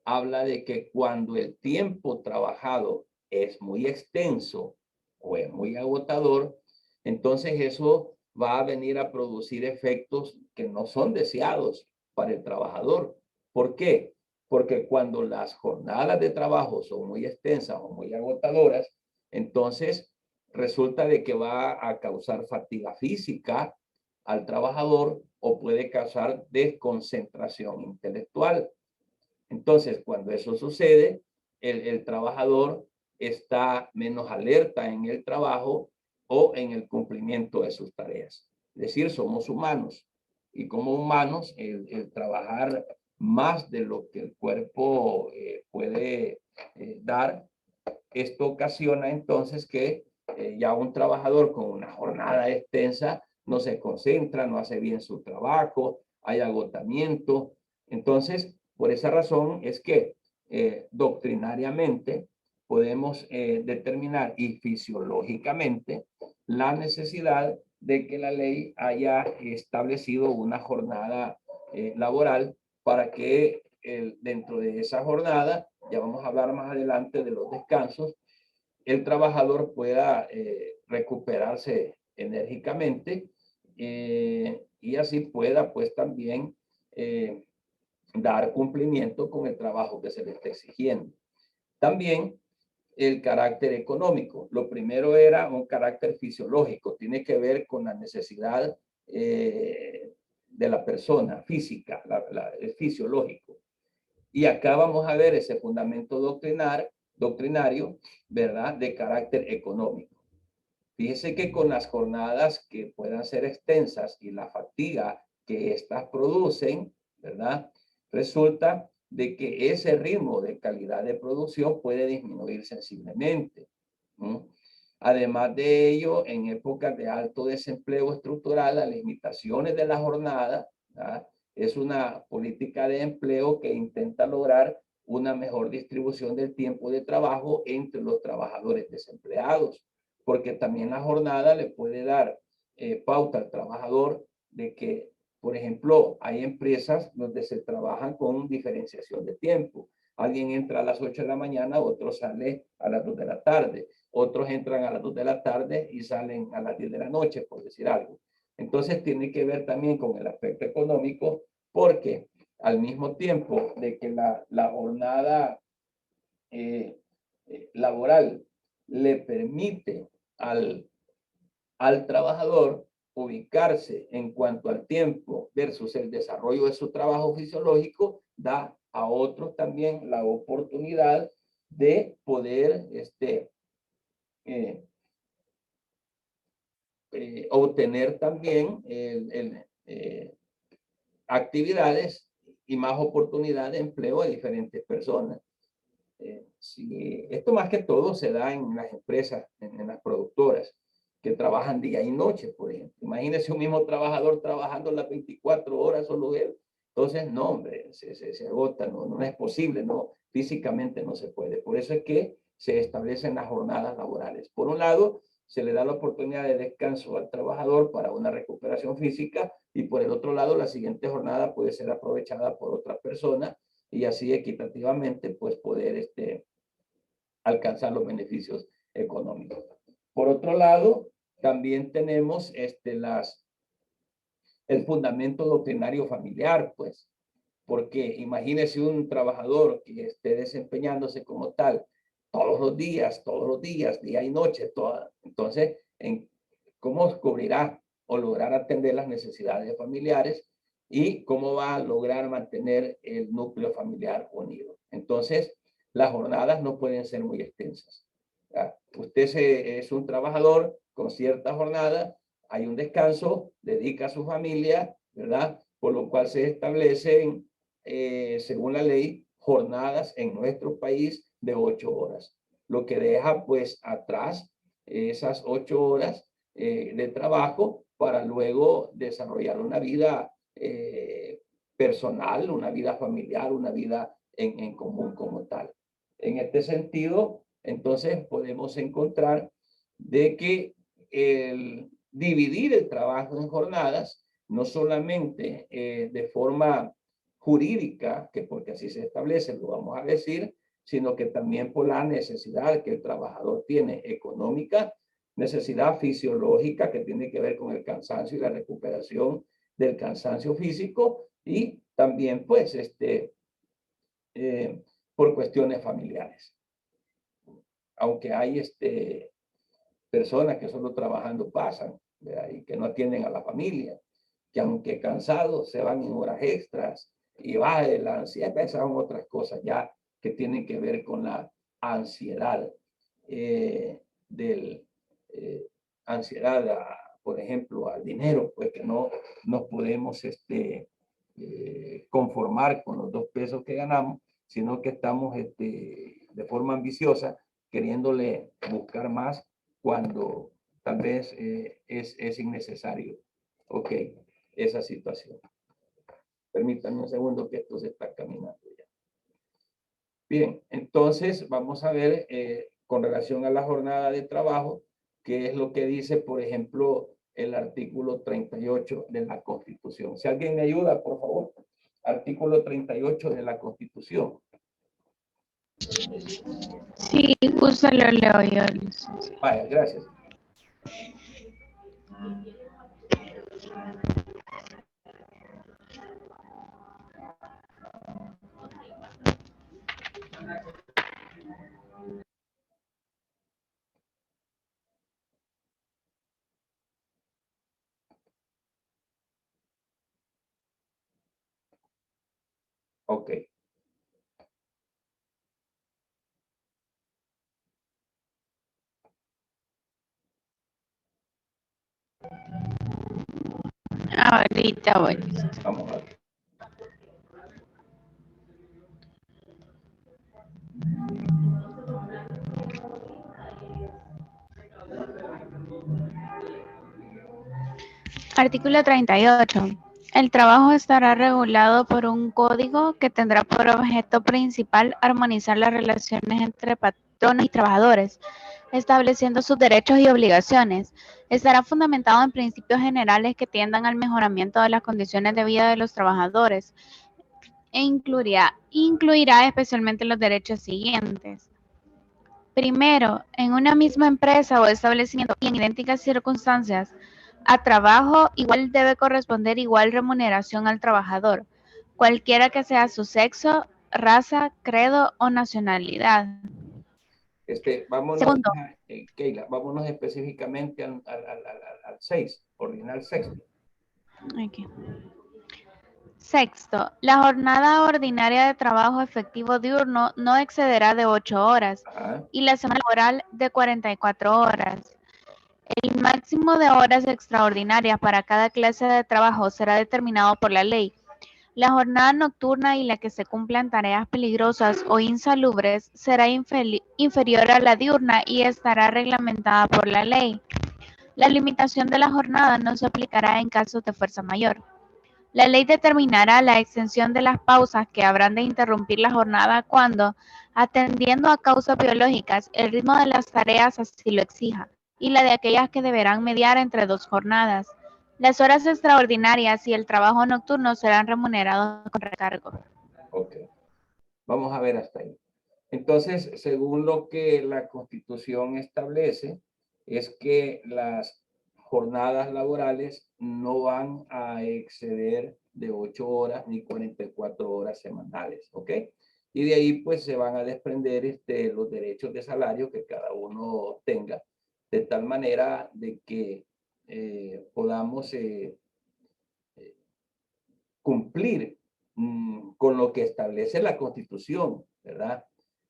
habla de que cuando el tiempo trabajado es muy extenso o es muy agotador, entonces eso va a venir a producir efectos que no son deseados para el trabajador. ¿Por qué? Porque cuando las jornadas de trabajo son muy extensas o muy agotadoras, entonces resulta de que va a causar fatiga física al trabajador o puede causar desconcentración intelectual. Entonces, cuando eso sucede, el trabajador está menos alerta en el trabajo o en el cumplimiento de sus tareas. Es decir, somos humanos y como humanos, el trabajar más de lo que el cuerpo puede dar, esto ocasiona entonces que ya un trabajador con una jornada extensa no se concentra, no hace bien su trabajo, hay agotamiento. Entonces, por esa razón es que doctrinariamente podemos determinar y fisiológicamente la necesidad de que la ley haya establecido una jornada laboral para que dentro de esa jornada, ya vamos a hablar más adelante de los descansos, el trabajador pueda recuperarse enérgicamente y así pueda pues también dar cumplimiento con el trabajo que se le está exigiendo. También el carácter económico. Lo primero era un carácter fisiológico, tiene que ver con la necesidad de la persona física, el fisiológico. Y acá vamos a ver ese fundamento doctrinario, ¿verdad? De carácter económico. Fíjese que con las jornadas que puedan ser extensas y la fatiga que éstas producen, ¿verdad? Resulta de que ese ritmo de calidad de producción puede disminuir sensiblemente. Además de ello, en épocas de alto desempleo estructural, las limitaciones de la jornada, ¿verdad? Es una política de empleo que intenta lograr una mejor distribución del tiempo de trabajo entre los trabajadores desempleados, porque también la jornada le puede dar pauta al trabajador de que, por ejemplo, hay empresas donde se trabajan con diferenciación de tiempo. Alguien entra a las 8 de la mañana, otro sale a las 2 de la tarde, otros entran a las 2 de la tarde y salen a las 10 de la noche, por decir algo. Entonces tiene que ver también con el aspecto económico, porque al mismo tiempo de que la jornada laboral le permite al trabajador ubicarse en cuanto al tiempo versus el desarrollo de su trabajo fisiológico, da a otros también la oportunidad de poder obtener también actividades y más oportunidad de empleo de diferentes personas. Sí, esto más que todo se da en las empresas, en las productoras, que trabajan día y noche, por ejemplo. Imagínese un mismo trabajador trabajando las 24 horas solo él. Entonces, no, hombre, se agota, no es posible, no, físicamente no se puede. Por eso es que se establecen las jornadas laborales. Por un lado, se le da la oportunidad de descanso al trabajador para una recuperación física y por el otro lado, la siguiente jornada puede ser aprovechada por otra persona y así equitativamente, pues poder alcanzar los beneficios económicos. Por otro lado, también tenemos el fundamento doctrinario familiar, pues, porque imagínese un trabajador que esté desempeñándose como tal todos los días, día y noche, entonces, ¿cómo cubrirá o lograr atender las necesidades familiares y cómo va a lograr mantener el núcleo familiar unido. Entonces, las jornadas no pueden ser muy extensas. ¿Ya? Usted es un trabajador con cierta jornada, hay un descanso, dedica a su familia, ¿verdad? Por lo cual se establecen, según la ley, jornadas en nuestro país de 8 horas, lo que deja pues atrás esas 8 horas de trabajo para luego desarrollar una vida personal, una vida familiar, una vida en común como tal. En este sentido, entonces podemos encontrar de que el dividir el trabajo en jornadas, no solamente de forma jurídica, que porque así se establece, lo vamos a decir, sino que también por la necesidad que el trabajador tiene económica, necesidad fisiológica que tiene que ver con el cansancio y la recuperación del cansancio físico, y también pues por cuestiones familiares. Aunque hay personas que solo trabajando pasan, ¿verdad? Y que no atienden a la familia, que aunque cansados se van en horas extras y baja de la ansiedad, esas son otras cosas ya que tienen que ver con la ansiedad ansiedad, por ejemplo, al dinero, pues que no nos podemos conformar con los 2 pesos que ganamos, sino que estamos de forma ambiciosa queriéndole buscar más cuando tal vez es innecesario. Ok, esa situación. Permítanme un segundo que esto se está caminando ya. Bien, entonces vamos a ver con relación a la jornada de trabajo, qué es lo que dice, por ejemplo, el artículo 38 de la Constitución. Si alguien me ayuda, por favor. Artículo 38 de la Constitución. Sí, justo lo leo yo. Vaya, gracias. Ok. Ahorita voy. Vamos a ver. Artículo 38. El trabajo estará regulado por un código que tendrá por objeto principal armonizar las relaciones entre patronos y trabajadores, estableciendo sus derechos y obligaciones. Estará fundamentado en principios generales que tiendan al mejoramiento de las condiciones de vida de los trabajadores e incluirá especialmente los derechos siguientes. Primero, en una misma empresa o establecimiento y en idénticas circunstancias, a trabajo igual debe corresponder igual remuneración al trabajador, cualquiera que sea su sexo, raza, credo o nacionalidad. Vámonos, Segundo. Keila, vámonos específicamente al 6, ordinal sexto. Okay. Sexto, la jornada ordinaria de trabajo efectivo diurno no excederá de 8 horas y la semana laboral de 44 horas. El máximo de horas extraordinarias para cada clase de trabajo será determinado por la ley. La jornada nocturna y la que se cumplan tareas peligrosas o insalubres será inferior a la diurna y estará reglamentada por la ley. La limitación de la jornada no se aplicará en casos de fuerza mayor. La ley determinará la extensión de las pausas que habrán de interrumpir la jornada cuando, atendiendo a causas biológicas, el ritmo de las tareas así lo exija, y la de aquellas que deberán mediar entre 2 jornadas. Las horas extraordinarias y el trabajo nocturno serán remunerados con recargo. Ok. Vamos a ver hasta ahí. Entonces, según lo que la Constitución establece, es que las jornadas laborales no van a exceder de 8 horas ni 44 horas semanales, ¿ok? Y de ahí pues se van a desprender los derechos de salario que cada uno tenga, de tal manera de que podamos cumplir con lo que establece la Constitución, ¿verdad?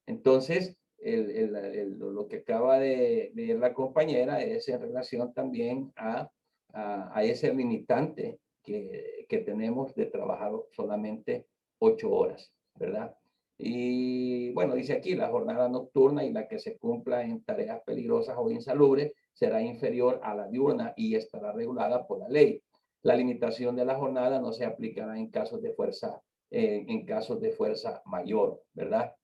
Entonces, lo que acaba de ver la compañera es en relación también a ese limitante que tenemos de trabajar solamente 8 horas, ¿verdad? Y bueno, dice aquí, la jornada nocturna y la que se cumpla en tareas peligrosas o insalubres será inferior a la diurna y estará regulada por la ley. La limitación de la jornada no se aplicará en casos de fuerza, mayor, ¿verdad?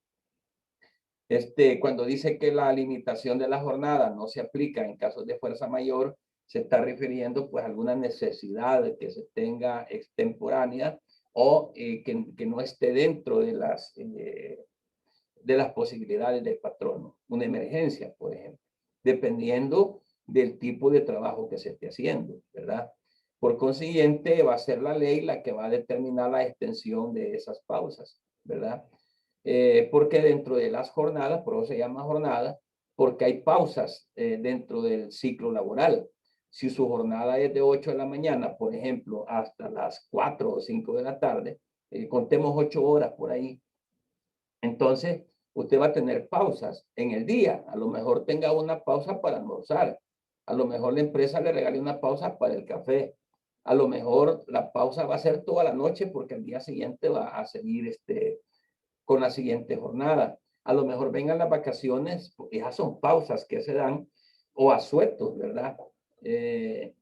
Cuando dice que la limitación de la jornada no se aplica en casos de fuerza mayor, se está refiriendo pues a alguna necesidad que se tenga extemporánea o que no esté dentro de las posibilidades del patrono. Una emergencia, por ejemplo, dependiendo del tipo de trabajo que se esté haciendo, ¿verdad? Por consiguiente, va a ser la ley la que va a determinar la extensión de esas pausas, ¿verdad? Porque dentro de las jornadas, por eso se llama jornada, porque hay pausas dentro del ciclo laboral. Si su jornada es de 8 de la mañana, por ejemplo, hasta las 4 o 5 de la tarde, contemos 8 horas por ahí. Entonces, usted va a tener pausas en el día. A lo mejor tenga una pausa para almorzar. A lo mejor la empresa le regale una pausa para el café. A lo mejor la pausa va a ser toda la noche porque el día siguiente va a seguir con la siguiente jornada. A lo mejor vengan las vacaciones, esas son pausas que se dan, o asuetos, ¿verdad? Que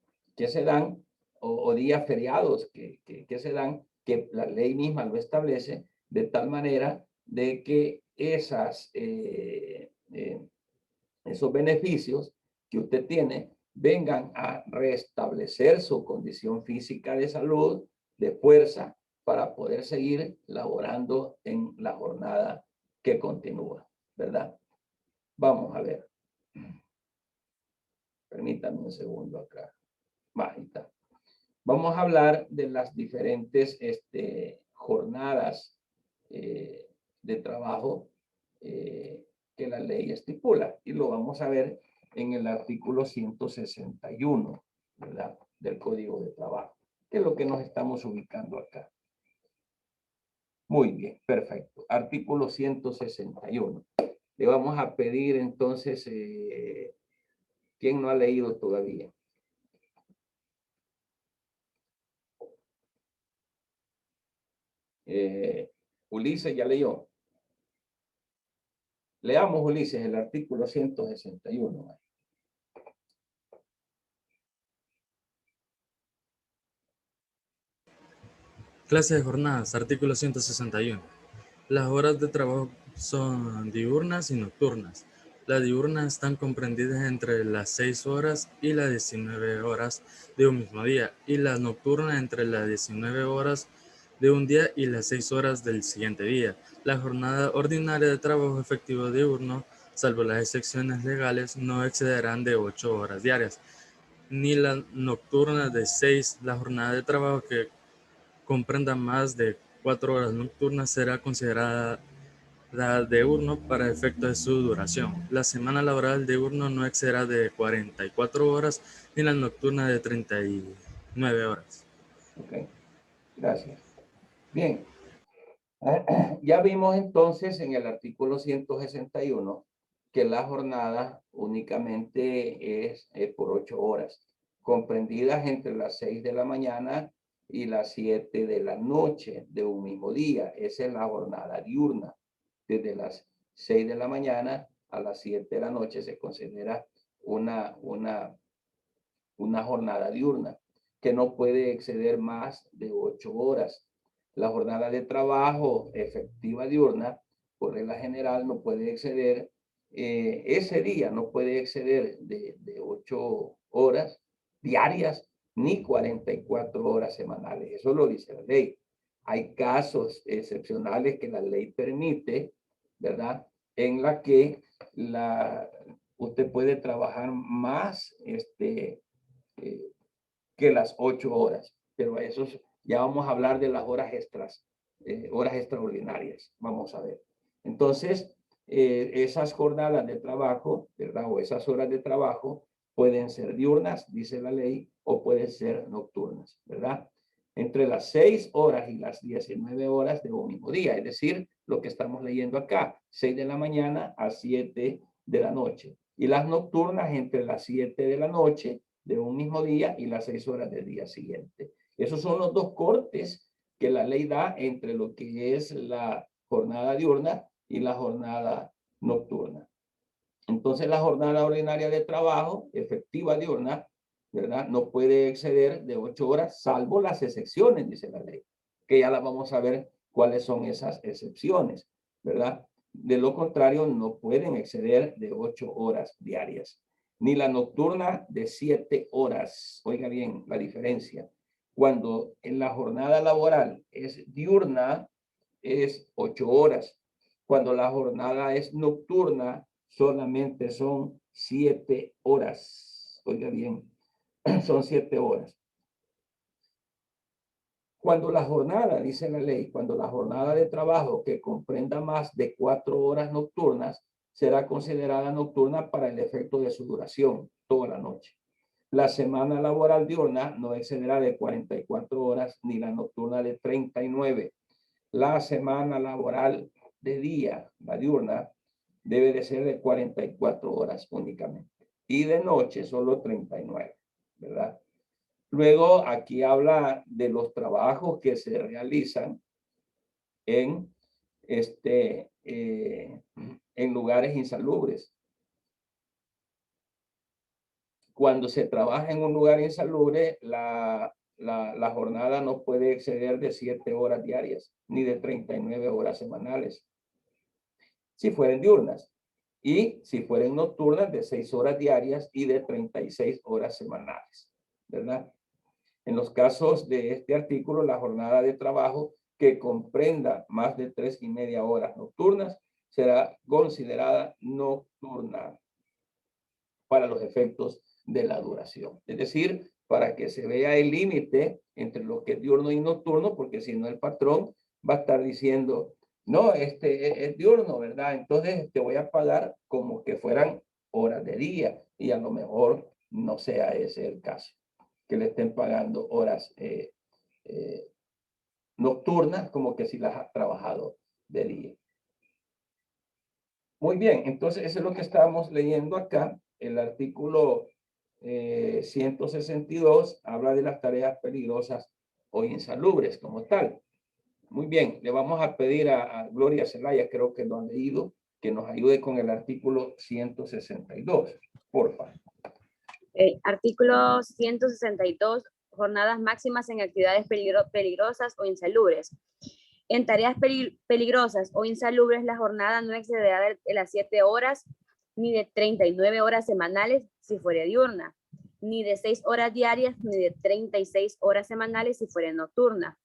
se dan, o días feriados que se dan, que la ley misma lo establece, de tal manera de que esos beneficios que usted tiene vengan a restablecer su condición física de salud, de fuerza, para poder seguir laborando en la jornada que continúa, ¿verdad? Vamos a ver. Permítanme un segundo acá. Ahí está. Vamos a hablar de las diferentes jornadas de trabajo que la ley estipula. Y lo vamos a ver en el artículo 161, ¿verdad? Del Código de Trabajo, que es lo que nos estamos ubicando acá. Muy bien, perfecto. Artículo 161. Le vamos a pedir entonces, ¿quién no ha leído todavía? Ulises ya leyó. Leamos, Ulises, el artículo 161. Clase de jornadas, artículo 161. Las horas de trabajo son diurnas y nocturnas. Las diurnas están comprendidas entre las 6 horas y las 19 horas de un mismo día, y las nocturnas entre las 19 horas de un día y las 6 horas del siguiente día. La jornada ordinaria de trabajo efectivo diurno, salvo las excepciones legales, no excederán de 8 horas diarias, ni las nocturnas de 6. La jornada de trabajo que comprenda más de 4 horas nocturnas será considerada diurno para efecto de su duración. La semana laboral diurno no excederá de 44 horas ni la nocturna de 39 horas. Ok, gracias. Bien, ya vimos entonces en el artículo 161 que la jornada únicamente es por 8 horas, comprendidas entre las 6 de la mañana y las 7 de la noche de un mismo día. Esa es la jornada diurna. Desde las 6 de la mañana a las 7 de la noche se considera una jornada diurna que no puede exceder más de 8 horas. La jornada de trabajo efectiva diurna, por regla general, no puede exceder, ese día no puede exceder de 8 horas diarias ni 44 horas semanales. Eso lo dice la ley. Hay casos excepcionales que la ley permite, ¿verdad? En la que usted puede trabajar más que las 8 horas, pero a eso ya vamos a hablar de las horas extras, horas extraordinarias. Vamos a ver. Entonces, esas jornadas de trabajo, ¿verdad? O esas horas de trabajo pueden ser diurnas, dice la ley, o pueden ser nocturnas, ¿verdad? Entre las 6 horas y las 19 horas de un mismo día, es decir, lo que estamos leyendo acá, 6 de la mañana a 7 de la noche. Y las nocturnas entre las 7 de la noche de un mismo día y las 6 horas del día siguiente. Esos son los dos cortes que la ley da entre lo que es la jornada diurna y la jornada nocturna. Entonces, la jornada ordinaria de trabajo efectiva diurna, ¿verdad?, no puede exceder de 8 horas, salvo las excepciones, dice la ley, que ya las vamos a ver cuáles son esas excepciones, ¿verdad? De lo contrario, no pueden exceder de 8 horas diarias. Ni la nocturna de 7 horas. Oiga bien la diferencia. Cuando en la jornada laboral es diurna, es 8 horas. Cuando la jornada es nocturna, solamente son 7 horas. Oiga bien, son 7 horas. Cuando la jornada, dice la ley, cuando la jornada de trabajo que comprenda más de 4 horas nocturnas, será considerada nocturna para el efecto de su duración, toda la noche. La semana laboral diurna no excederá de 44 horas, ni la nocturna de 39. La semana laboral de día, la diurna, debe de ser de 44 horas únicamente. Y de noche solo 39, ¿verdad? Luego aquí habla de los trabajos que se realizan en, en lugares insalubres. Cuando se trabaja en un lugar insalubre, la jornada no puede exceder de 7 horas diarias, ni de 39 horas semanales, si fueren diurnas. Y si fueren nocturnas, de 6 horas diarias y de 36 horas semanales, ¿verdad? En los casos de este artículo, la jornada de trabajo que comprenda más de 3,5 horas nocturnas será considerada nocturna para los efectos de la duración. Es decir, para que se vea el límite entre lo que es diurno y nocturno, porque si no el patrón va a estar diciendo, no, es diurno, ¿verdad? Entonces te voy a pagar como que fueran horas de día y a lo mejor no sea ese el caso, que le estén pagando horas nocturnas como que si las ha trabajado de día. Muy bien, entonces eso es lo que estábamos leyendo acá. El artículo 162 habla de las tareas peligrosas o insalubres como tal. Muy bien, le vamos a pedir a Gloria Zelaya, creo que lo han leído, que nos ayude con el artículo 162, por favor. Artículo 162, jornadas máximas en actividades peligrosas o insalubres. En tareas peligrosas o insalubres, la jornada no excederá de las 7 horas, ni de 39 horas semanales si fuera diurna, ni de 6 horas diarias, ni de 36 horas semanales si fuera nocturna.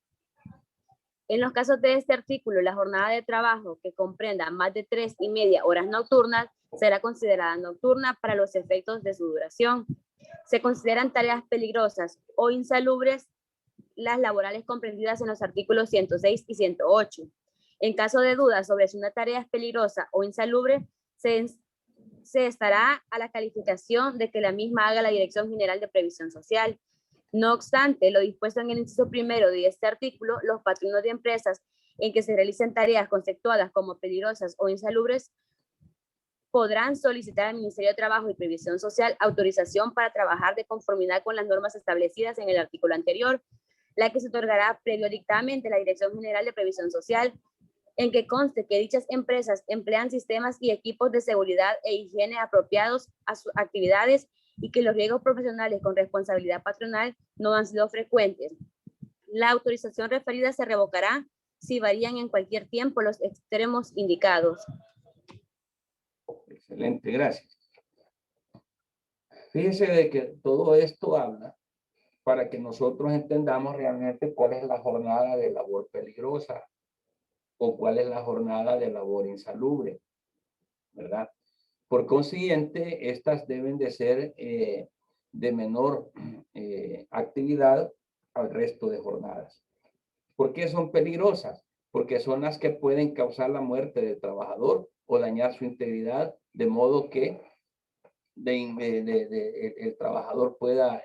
En los casos de este artículo, la jornada de trabajo que comprenda más de 3,5 horas nocturnas será considerada nocturna para los efectos de su duración. Se consideran tareas peligrosas o insalubres las laborales comprendidas en los artículos 106 y 108. En caso de dudas sobre si una tarea es peligrosa o insalubre, se estará a la calificación de que la misma haga la Dirección General de Previsión Social. No obstante, lo dispuesto en el inciso primero de este artículo, los patronos de empresas en que se realicen tareas conceptuadas como peligrosas o insalubres podrán solicitar al Ministerio de Trabajo y Previsión Social autorización para trabajar de conformidad con las normas establecidas en el artículo anterior, la que se otorgará previo dictamen de la Dirección General de Previsión Social, en que conste que dichas empresas emplean sistemas y equipos de seguridad e higiene apropiados a sus actividades y que los riesgos profesionales con responsabilidad patronal no han sido frecuentes. La autorización referida se revocará si varían en cualquier tiempo los extremos indicados. Excelente, gracias. Fíjese de que todo esto habla para que nosotros entendamos realmente cuál es la jornada de labor peligrosa o cuál es la jornada de labor insalubre, ¿verdad? Por consiguiente, estas deben de ser de menor actividad al resto de jornadas. ¿Por qué son peligrosas? Porque son las que pueden causar la muerte del trabajador o dañar su integridad, de modo que el trabajador pueda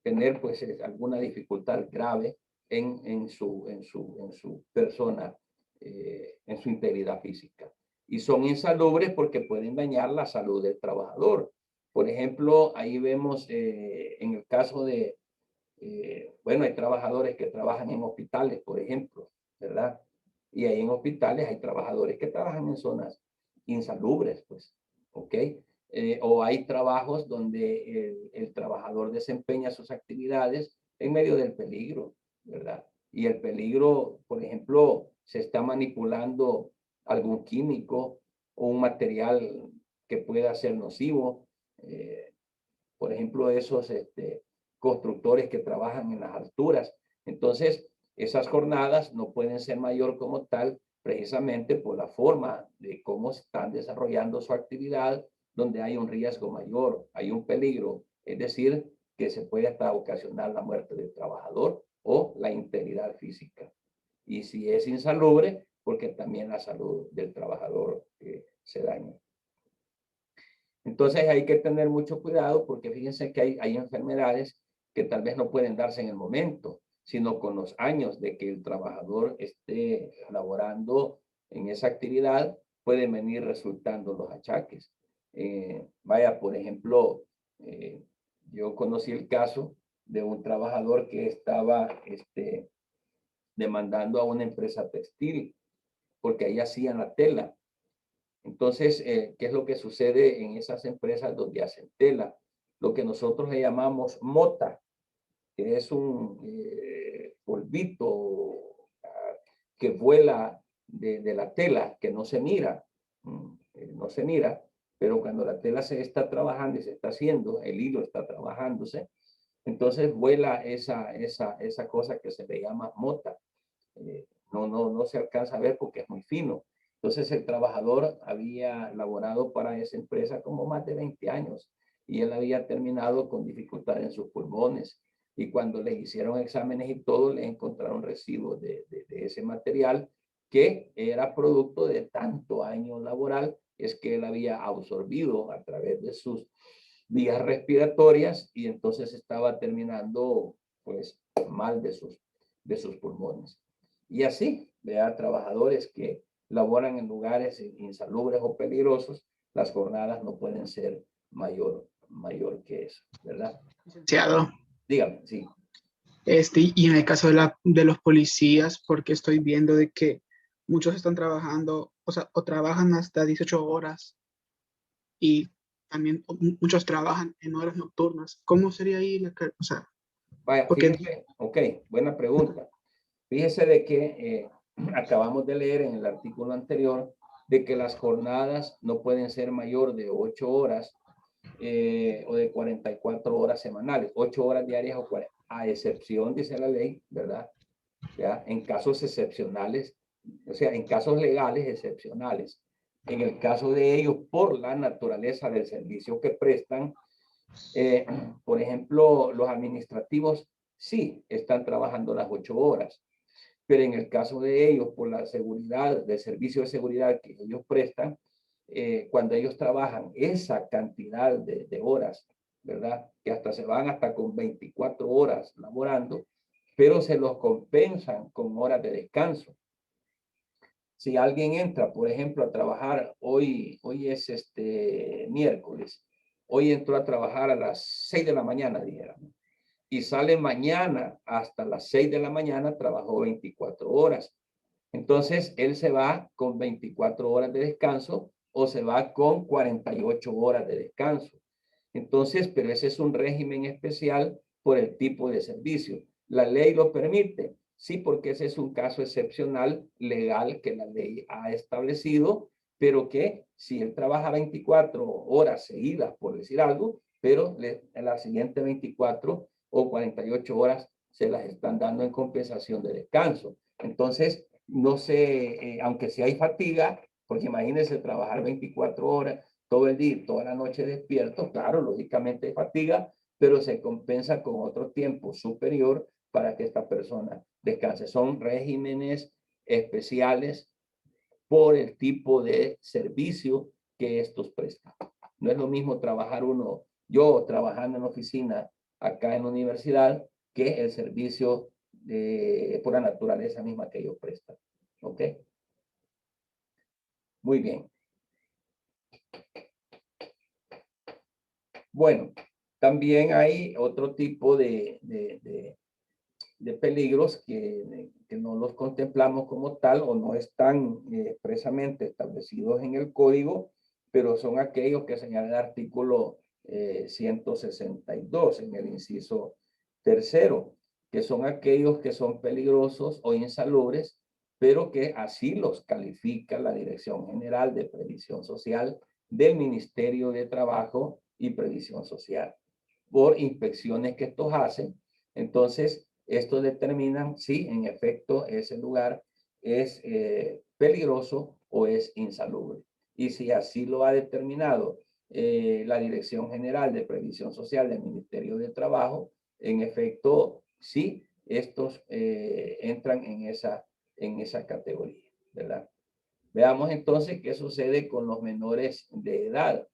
tener pues alguna dificultad grave en su persona, en su integridad física. Y son insalubres porque pueden dañar la salud del trabajador. Por ejemplo, ahí vemos en el caso de, bueno, hay trabajadores que trabajan en hospitales, por ejemplo, ¿verdad? Y ahí en hospitales hay trabajadores que trabajan en zonas insalubres, pues, ¿ok? O hay trabajos donde el trabajador desempeña sus actividades en medio del peligro, ¿verdad? Y el peligro, por ejemplo, se está manipulando algún químico o un material que pueda ser nocivo. Por ejemplo, esos constructores que trabajan en las alturas. Entonces, esas jornadas no pueden ser mayor como tal, precisamente por la forma de cómo están desarrollando su actividad, donde hay un riesgo mayor, hay un peligro, es decir, que se puede hasta ocasionar la muerte del trabajador o la integridad física. Y si es insalubre, porque también la salud del trabajador se daña. Entonces hay que tener mucho cuidado porque fíjense que hay enfermedades que tal vez no pueden darse en el momento, sino con los años de que el trabajador esté laborando en esa actividad, pueden venir resultando los achaques. Vaya, por ejemplo, yo conocí el caso de un trabajador que estaba demandando a una empresa textil porque ahí hacían la tela. Entonces, ¿qué es lo que sucede en esas empresas donde hacen tela? Lo que nosotros le llamamos mota, que es un polvito que vuela de la tela, que no se mira, no se mira, pero cuando la tela se está trabajando y se está haciendo, el hilo está trabajándose, entonces vuela esa cosa que se le llama mota. No se alcanza a ver porque es muy fino. Entonces el trabajador había laborado para esa empresa como más de 20 años y él había terminado con dificultad en sus pulmones. Y cuando le hicieron exámenes y todo, le encontraron residuos de ese material que era producto de tanto año laboral, es que él había absorbido a través de sus vías respiratorias y entonces estaba terminando pues mal de sus pulmones. Y así, vea, trabajadores que laboran en lugares insalubres o peligrosos, las jornadas no pueden ser mayor que eso, ¿verdad? Licenciado. Dígame, sí. Y en el caso de los policías, porque estoy viendo de que muchos están trabajando, o trabajan hasta 18 horas y también muchos trabajan en horas nocturnas. ¿Cómo sería ahí Vaya, porque... fíjese, ok, buena pregunta. Fíjese de que acabamos de leer en el artículo anterior de que las jornadas no pueden ser mayor de 8 horas o de 44 horas semanales, 8 horas diarias o 40, a excepción, dice la ley, ¿verdad? ¿Ya? En casos excepcionales, o sea, en casos legales excepcionales. En el caso de ellos, por la naturaleza del servicio que prestan, por ejemplo, los administrativos sí están trabajando las 8 horas, pero en el caso de ellos, por la seguridad, del servicio de seguridad que ellos prestan, cuando ellos trabajan esa cantidad de horas, ¿verdad? Que hasta se van hasta con 24 horas laborando, pero se los compensan con horas de descanso. Si alguien entra, por ejemplo, a trabajar, hoy es miércoles, hoy entró a trabajar a las 6 de la mañana, dijéramos, y sale mañana hasta las 6 de la mañana, trabajó 24 horas. Entonces, él se va con 24 horas de descanso o se va con 48 horas de descanso. Entonces, pero ese es un régimen especial por el tipo de servicio. ¿La ley lo permite? Sí, porque ese es un caso excepcional legal que la ley ha establecido, pero que si él trabaja 24 horas seguidas, por decir algo, pero en las siguientes 24 o 48 horas se las están dando en compensación de descanso. Entonces, no sé, aunque si hay fatiga, porque imagínense trabajar 24 horas todo el día, toda la noche despierto, claro, lógicamente hay fatiga, pero se compensa con otro tiempo superior para que esta persona descanse. Son regímenes especiales por el tipo de servicio que estos prestan. No es lo mismo trabajar yo trabajando en oficina acá en la universidad, que el servicio por la naturaleza misma que ellos prestan. ¿Ok? Muy bien. Bueno, también hay otro tipo de peligros que no los contemplamos como tal o no están expresamente establecidos en el código, pero son aquellos que señala el artículo 162 en el inciso tercero, que son aquellos que son peligrosos o insalubres, pero que así los califica la Dirección General de Previsión Social del Ministerio de Trabajo y Previsión Social por inspecciones que estos hacen. Entonces, estos determinan si en efecto ese lugar es peligroso o es insalubre. Y si así lo ha determinado la Dirección General de Previsión Social del Ministerio de Trabajo, en efecto, sí, estos entran en esa categoría, ¿verdad? Veamos entonces qué sucede con los menores de edad.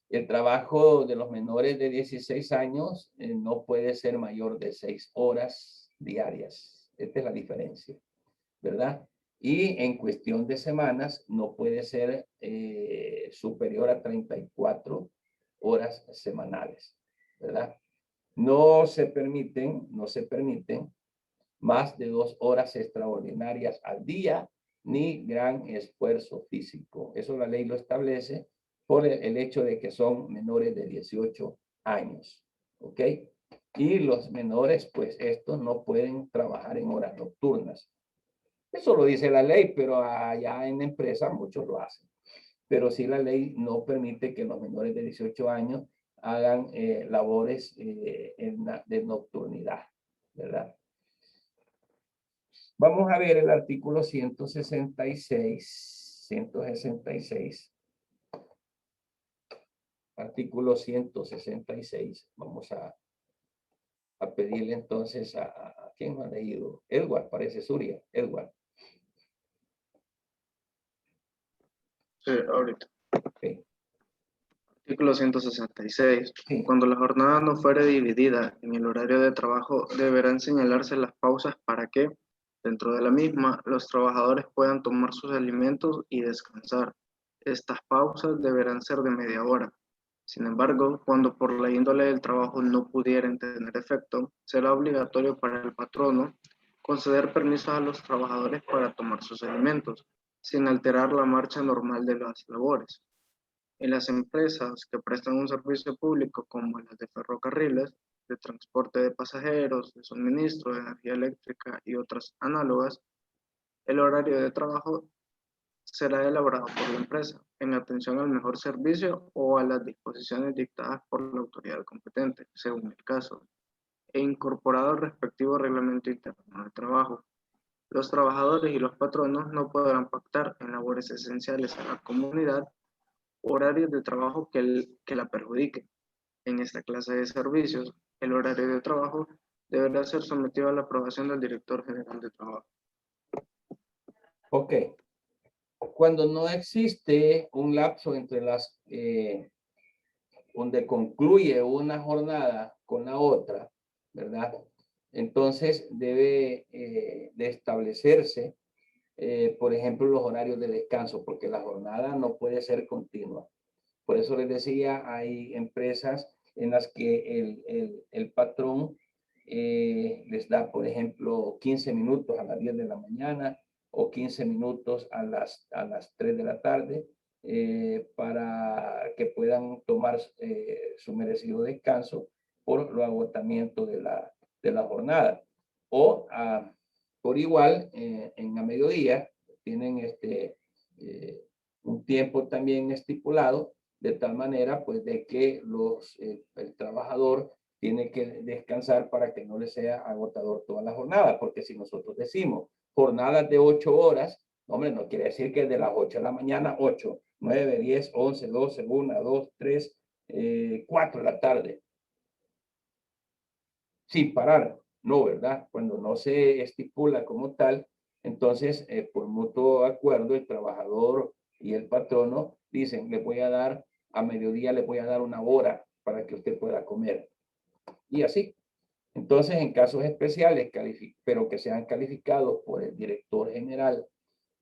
El trabajo de los menores de 16 años no puede ser mayor de 6 horas diarias. Esta es la diferencia, ¿verdad? Y en cuestión de semanas no puede ser superior a 34 horas semanales, ¿verdad? No se permiten más de 2 horas extraordinarias al día, ni gran esfuerzo físico. Eso la ley lo establece por el hecho de que son menores de 18 años. ¿Ok? Y los menores, pues estos no pueden trabajar en horas nocturnas. Eso lo dice la ley, pero allá en la empresa muchos lo hacen. Pero sí la ley no permite que los menores de 18 años hagan labores de nocturnidad, ¿verdad? Vamos a ver el artículo 166. 166. Artículo 166. Vamos a pedirle entonces a ¿quién lo ha leído? Edward, parece Suria. Edward. Sí, ahorita. Okay. Artículo 166. Sí. Cuando la jornada no fuere dividida en el horario de trabajo, deberán señalarse las pausas para que, dentro de la misma, los trabajadores puedan tomar sus alimentos y descansar. Estas pausas deberán ser de media hora. Sin embargo, cuando por la índole del trabajo no pudieran tener efecto, será obligatorio para el patrono conceder permisos a los trabajadores para tomar sus alimentos, sin alterar la marcha normal de las labores. En las empresas que prestan un servicio público como las de ferrocarriles, de transporte de pasajeros, de suministro de energía eléctrica y otras análogas, el horario de trabajo será elaborado por la empresa en atención al mejor servicio o a las disposiciones dictadas por la autoridad competente, según el caso, e incorporado al respectivo reglamento interno de trabajo. Los trabajadores y los patronos no podrán pactar en labores esenciales a la comunidad horarios de trabajo que la perjudiquen. En esta clase de servicios, el horario de trabajo deberá ser sometido a la aprobación del director general de trabajo. Ok. Cuando no existe un lapso entre donde concluye una jornada con la otra, ¿verdad? Entonces debe de establecerse, por ejemplo, los horarios de descanso, porque la jornada no puede ser continua. Por eso les decía, hay empresas en las que el patrón les da, por ejemplo, 15 minutos a las 10 de la mañana o 15 minutos a las 3 de la tarde para que puedan tomar su merecido descanso por lo agotamiento de la jornada. O por igual, en a mediodía tienen un tiempo también estipulado, de tal manera pues de que el trabajador tiene que descansar para que no le sea agotador toda la jornada, porque si nosotros decimos jornadas de 8 horas, hombre, no quiere decir que de las 8 de la mañana, 8, 9, 10, 11, 12, 1, 2, 3, 4 de la tarde. Sin parar, no, ¿verdad? Cuando no se estipula como tal, entonces por mutuo acuerdo el trabajador y el patrono dicen, le voy a dar a mediodía le voy a dar 1 hora para que usted pueda comer. Y así. Entonces, en casos especiales, pero que sean calificados por el director general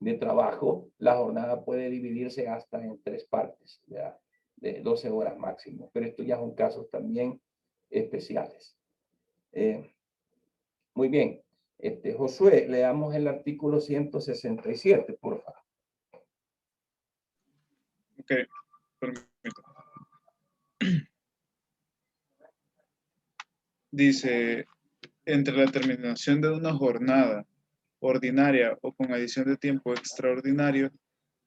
de trabajo, la jornada puede dividirse hasta en 3 partes, ¿ya? De 12 horas máximo. Pero esto ya son casos también especiales. Muy bien. Josué, leamos el artículo 167, por favor. Ok, permítame. Dice, entre la terminación de una jornada ordinaria o con adición de tiempo extraordinario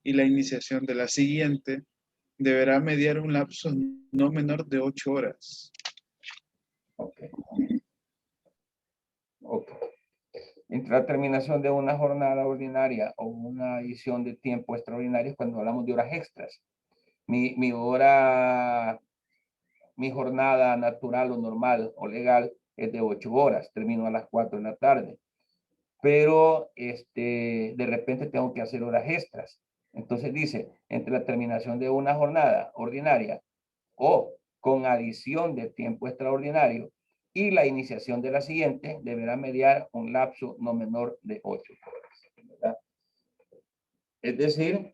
y la iniciación de la siguiente, deberá mediar un lapso no menor de 8 horas. Ok. Ok. Entre la terminación de una jornada ordinaria o una adición de tiempo extraordinario, cuando hablamos de horas extras. Mi jornada natural o normal o legal es de 8 horas, termino a las 4 de la tarde. Pero de repente tengo que hacer horas extras. Entonces dice, entre la terminación de una jornada ordinaria o con adición de tiempo extraordinario y la iniciación de la siguiente, deberá mediar un lapso no menor de 8 horas, ¿verdad? Es decir,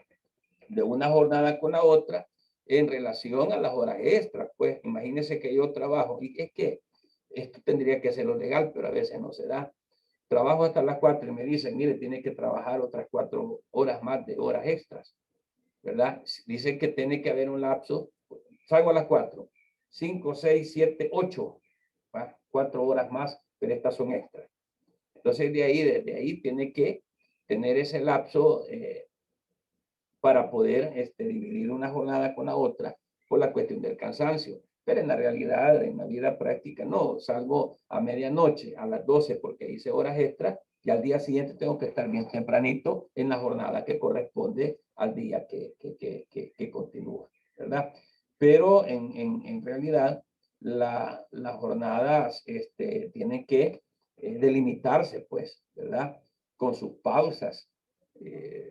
de una jornada con la otra en relación a las horas extras. Pues imagínense que yo trabajo, y es que esto tendría que ser lo legal, pero a veces no se da. Trabajo hasta las 4 y me dicen, mire, tiene que trabajar otras 4 horas más de horas extras, ¿verdad? Dicen que tiene que haber un lapso, salgo a las 4, 5, 6, 7, 8, ¿va? 4 horas más, pero estas son extras. Entonces desde ahí tiene que tener ese lapso para poder dividir una jornada con la otra por la cuestión del cansancio. Pero en la realidad, en la vida práctica, no, salgo a medianoche, a las 12, porque hice horas extras, y al día siguiente tengo que estar bien tempranito en la jornada que corresponde al día que continúa, ¿verdad? Pero en realidad, las jornadas tienen que delimitarse, pues, ¿verdad? Con sus pausas,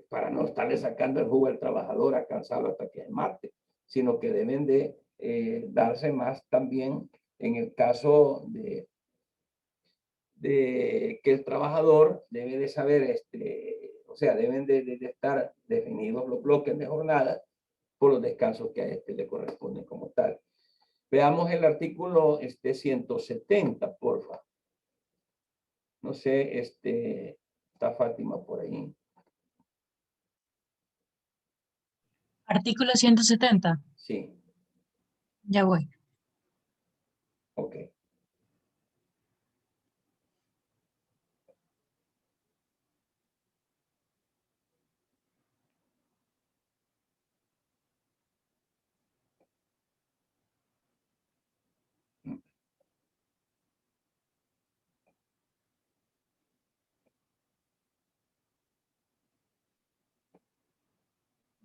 para no estarle sacando el jugo al trabajador a cansarlo hasta que se mate, sino que deben de darse más también en el caso de que el trabajador debe de saber, o sea, deben de estar definidos los bloques de jornada por los descansos que a le corresponden como tal. Veamos el artículo 170, por favor. No sé, está Fátima por ahí. Artículo 170. Sí. Ya voy. Ok.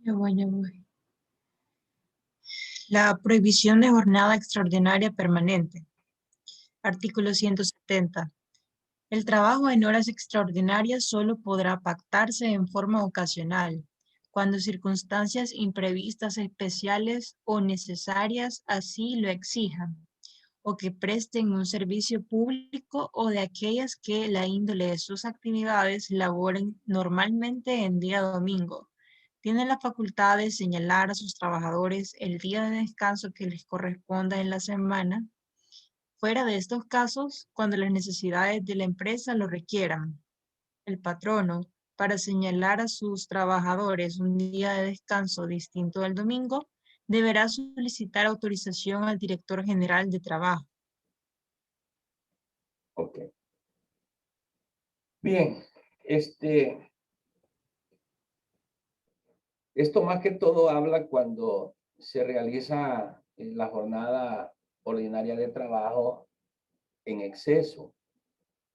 Ya voy. La prohibición de jornada extraordinaria permanente. Artículo 170. El trabajo en horas extraordinarias solo podrá pactarse en forma ocasional, cuando circunstancias imprevistas especiales o necesarias así lo exijan, o que presten un servicio público o de aquellas que la índole de sus actividades laboren normalmente en día domingo. Tienen la facultad de señalar a sus trabajadores el día de descanso que les corresponda en la semana. Fuera de estos casos, cuando las necesidades de la empresa lo requieran, el patrono, para señalar a sus trabajadores un día de descanso distinto del domingo, deberá solicitar autorización al director general de trabajo. Ok. Bien, esto más que todo habla cuando se realiza la jornada ordinaria de trabajo en exceso,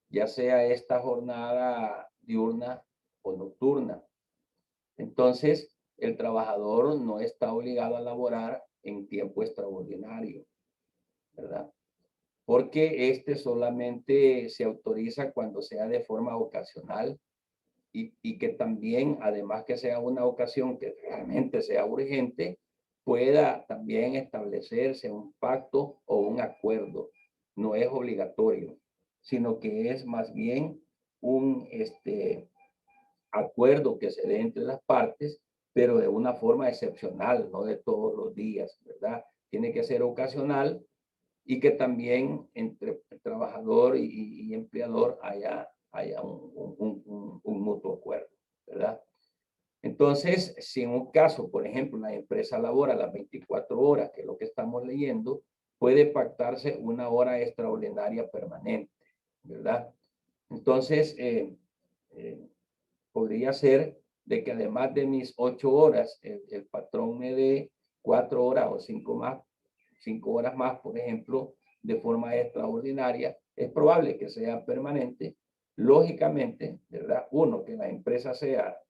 ya sea esta jornada diurna o nocturna. Entonces, el trabajador no está obligado a laborar en tiempo extraordinario, ¿verdad? Porque solamente se autoriza cuando sea de forma ocasional y que también, además que sea una ocasión que realmente sea urgente, pueda también establecerse un pacto o un acuerdo. No es obligatorio, sino que es más bien un acuerdo que se dé entre las partes, pero de una forma excepcional, no de todos los días, ¿verdad? Tiene que ser ocasional y que también entre trabajador y empleador haya un mutuo acuerdo, ¿verdad? Entonces, si en un caso, por ejemplo, la empresa labora las 24 horas, que es lo que estamos leyendo, puede pactarse una hora extraordinaria permanente, ¿verdad? Entonces, podría ser de que además de mis 8 horas, el patrón me dé 4 horas o 5 horas más, por ejemplo, de forma extraordinaria. Es probable que sea permanente. Lógicamente, ¿verdad? Uno, que la empresa sea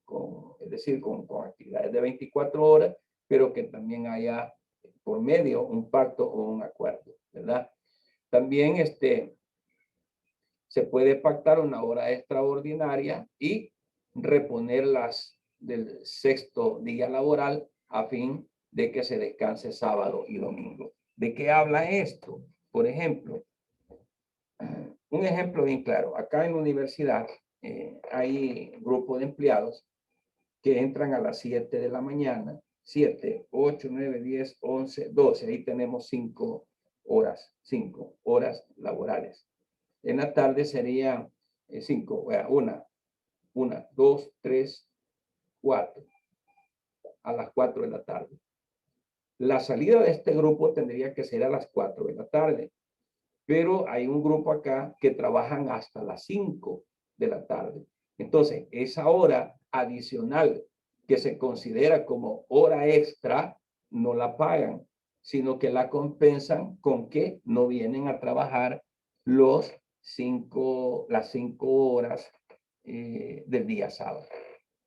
es decir, con actividades de 24 horas, pero que también haya por medio un pacto o un acuerdo, ¿verdad? También se puede pactar una hora extraordinaria y reponerlas del 6º día laboral a fin de que se descanse sábado y domingo. ¿De qué habla esto? Por ejemplo, un ejemplo bien claro. Acá en la universidad hay un grupo de empleados que entran a las 7 de la mañana, 7, 8, 9, 10, 11, 12. Ahí tenemos 5 horas laborales. En la tarde sería 5, 1, 2, 3, 4, a las 4 de la tarde. La salida de este grupo tendría que ser a las 4 de la tarde, pero hay un grupo acá que trabajan hasta las 5 de la tarde. Entonces, esa hora adicional que se considera como hora extra, no la pagan, sino que la compensan con que no vienen a trabajar las 5 horas del día sábado.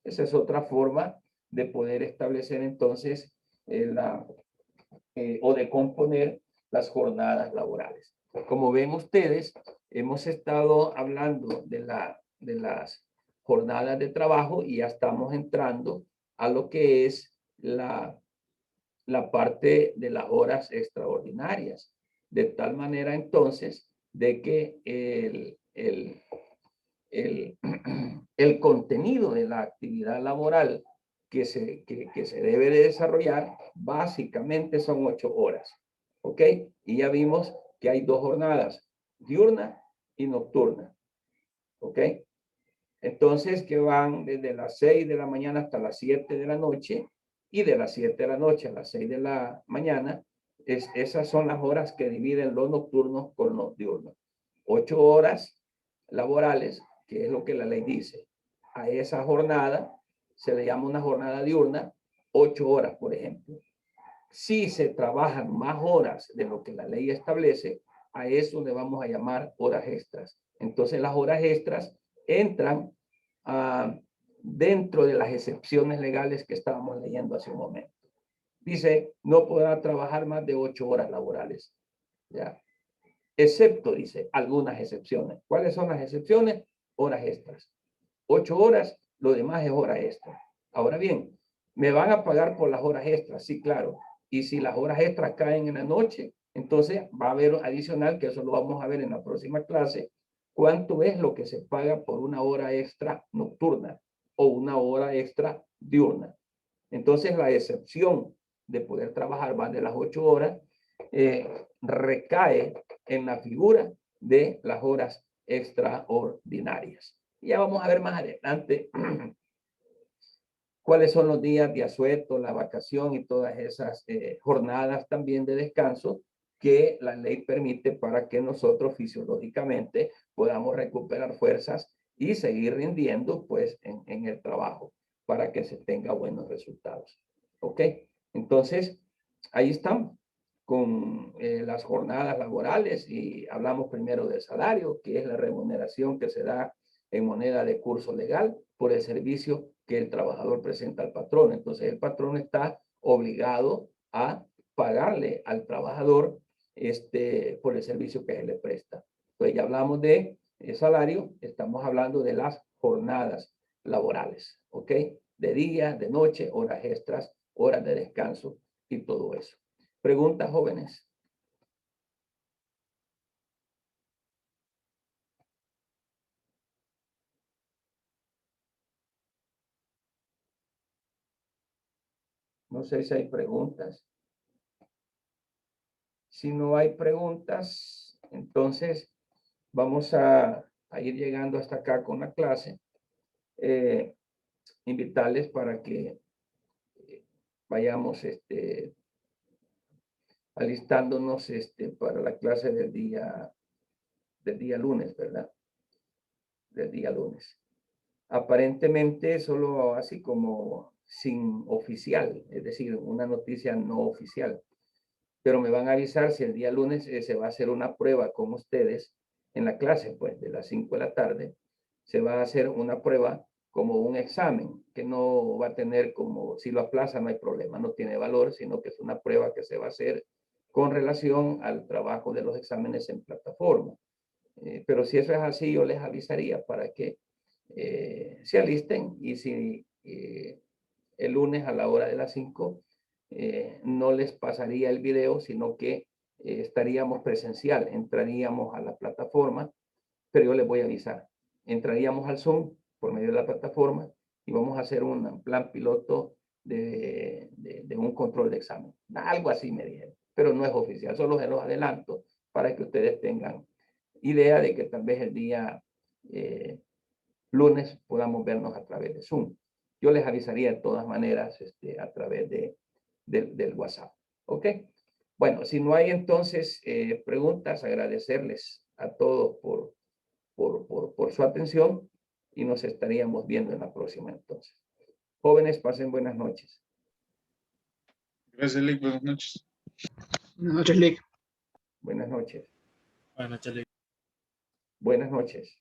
Esa es otra forma de poder establecer entonces o de componer las jornadas laborales. Como ven ustedes, hemos estado hablando de las jornadas de trabajo y ya estamos entrando a lo que es la parte de las horas extraordinarias. De tal manera entonces de que el contenido de la actividad laboral que se debe de desarrollar básicamente son 8 horas. ¿Ok? Y ya vimos que hay 2 jornadas, diurna y nocturna. ¿Ok? Entonces, que van desde las 6 de la mañana hasta las 7 de la noche y de las 7 de la noche a las 6 de la mañana, esas son las horas que dividen los nocturnos con los diurnos. 8 horas laborales, que es lo que la ley dice. A esa jornada se le llama una jornada diurna, 8 horas, por ejemplo. Si se trabajan más horas de lo que la ley establece, a eso le vamos a llamar horas extras. Entonces, las horas extras entran dentro de las excepciones legales que estábamos leyendo hace un momento. Dice, no podrá trabajar más de 8 horas laborales. ¿Ya? Excepto, dice, algunas excepciones. ¿Cuáles son las excepciones? Horas extras. 8 horas, lo demás es hora extra. Ahora bien, ¿me van a pagar por las horas extras? Sí, claro. Y si las horas extras caen en la noche, entonces va a haber adicional, que eso lo vamos a ver en la próxima clase, cuánto es lo que se paga por una hora extra nocturna o una hora extra diurna. Entonces, la excepción de poder trabajar más de las 8 horas recae en la figura de las horas extraordinarias. Ya vamos a ver más adelante cuáles son los días de asueto, la vacación y todas esas jornadas también de descanso que la ley permite para que nosotros fisiológicamente podamos recuperar fuerzas y seguir rindiendo pues en el trabajo para que se tenga buenos resultados. ¿Ok? Entonces, ahí estamos con las jornadas laborales y hablamos primero del salario, que es la remuneración que se da en moneda de curso legal por el servicio que el trabajador presenta al patrón. Entonces, el patrón está obligado a pagarle al trabajador por el servicio que él le presta. Entonces, ya hablamos de salario, estamos hablando de las jornadas laborales, ¿ok? De día, de noche, horas extras, horas de descanso. y todo eso. ¿Preguntas, jóvenes? No sé si hay preguntas. Si no hay preguntas, entonces vamos a ir llegando hasta acá con la clase. Invitarles para que vayamos alistándonos para la clase del día lunes, ¿verdad? Del día lunes. Aparentemente solo así como sin oficial, es decir, una noticia no oficial. Pero me van a avisar si el día lunes se va a hacer una prueba con ustedes en la clase, pues de las 5 de la tarde. Se va a hacer una prueba como un examen, que no va a tener como, si lo aplaza no hay problema, no tiene valor, sino que es una prueba que se va a hacer con relación al trabajo de los exámenes en plataforma. Pero si eso es así, yo les avisaría para que se alisten y si el lunes a la hora de las 5 no les pasaría el video, sino que estaríamos presencial, entraríamos a la plataforma, pero yo les voy a avisar. Entraríamos al Zoom por medio de la plataforma y vamos a hacer un plan piloto de un control de examen. Algo así me dijeron, pero no es oficial, solo se los adelanto para que ustedes tengan idea de que tal vez el día lunes podamos vernos a través de Zoom. Yo les avisaría de todas maneras a través del WhatsApp. ¿Ok? Bueno, si no hay entonces preguntas, agradecerles a todos por su atención y nos estaríamos viendo en la próxima entonces. Jóvenes, pasen buenas noches. Gracias, Lick. Buenas noches. Buenas noches, Lick. Buenas noches. Buenas noches. Buenas noches.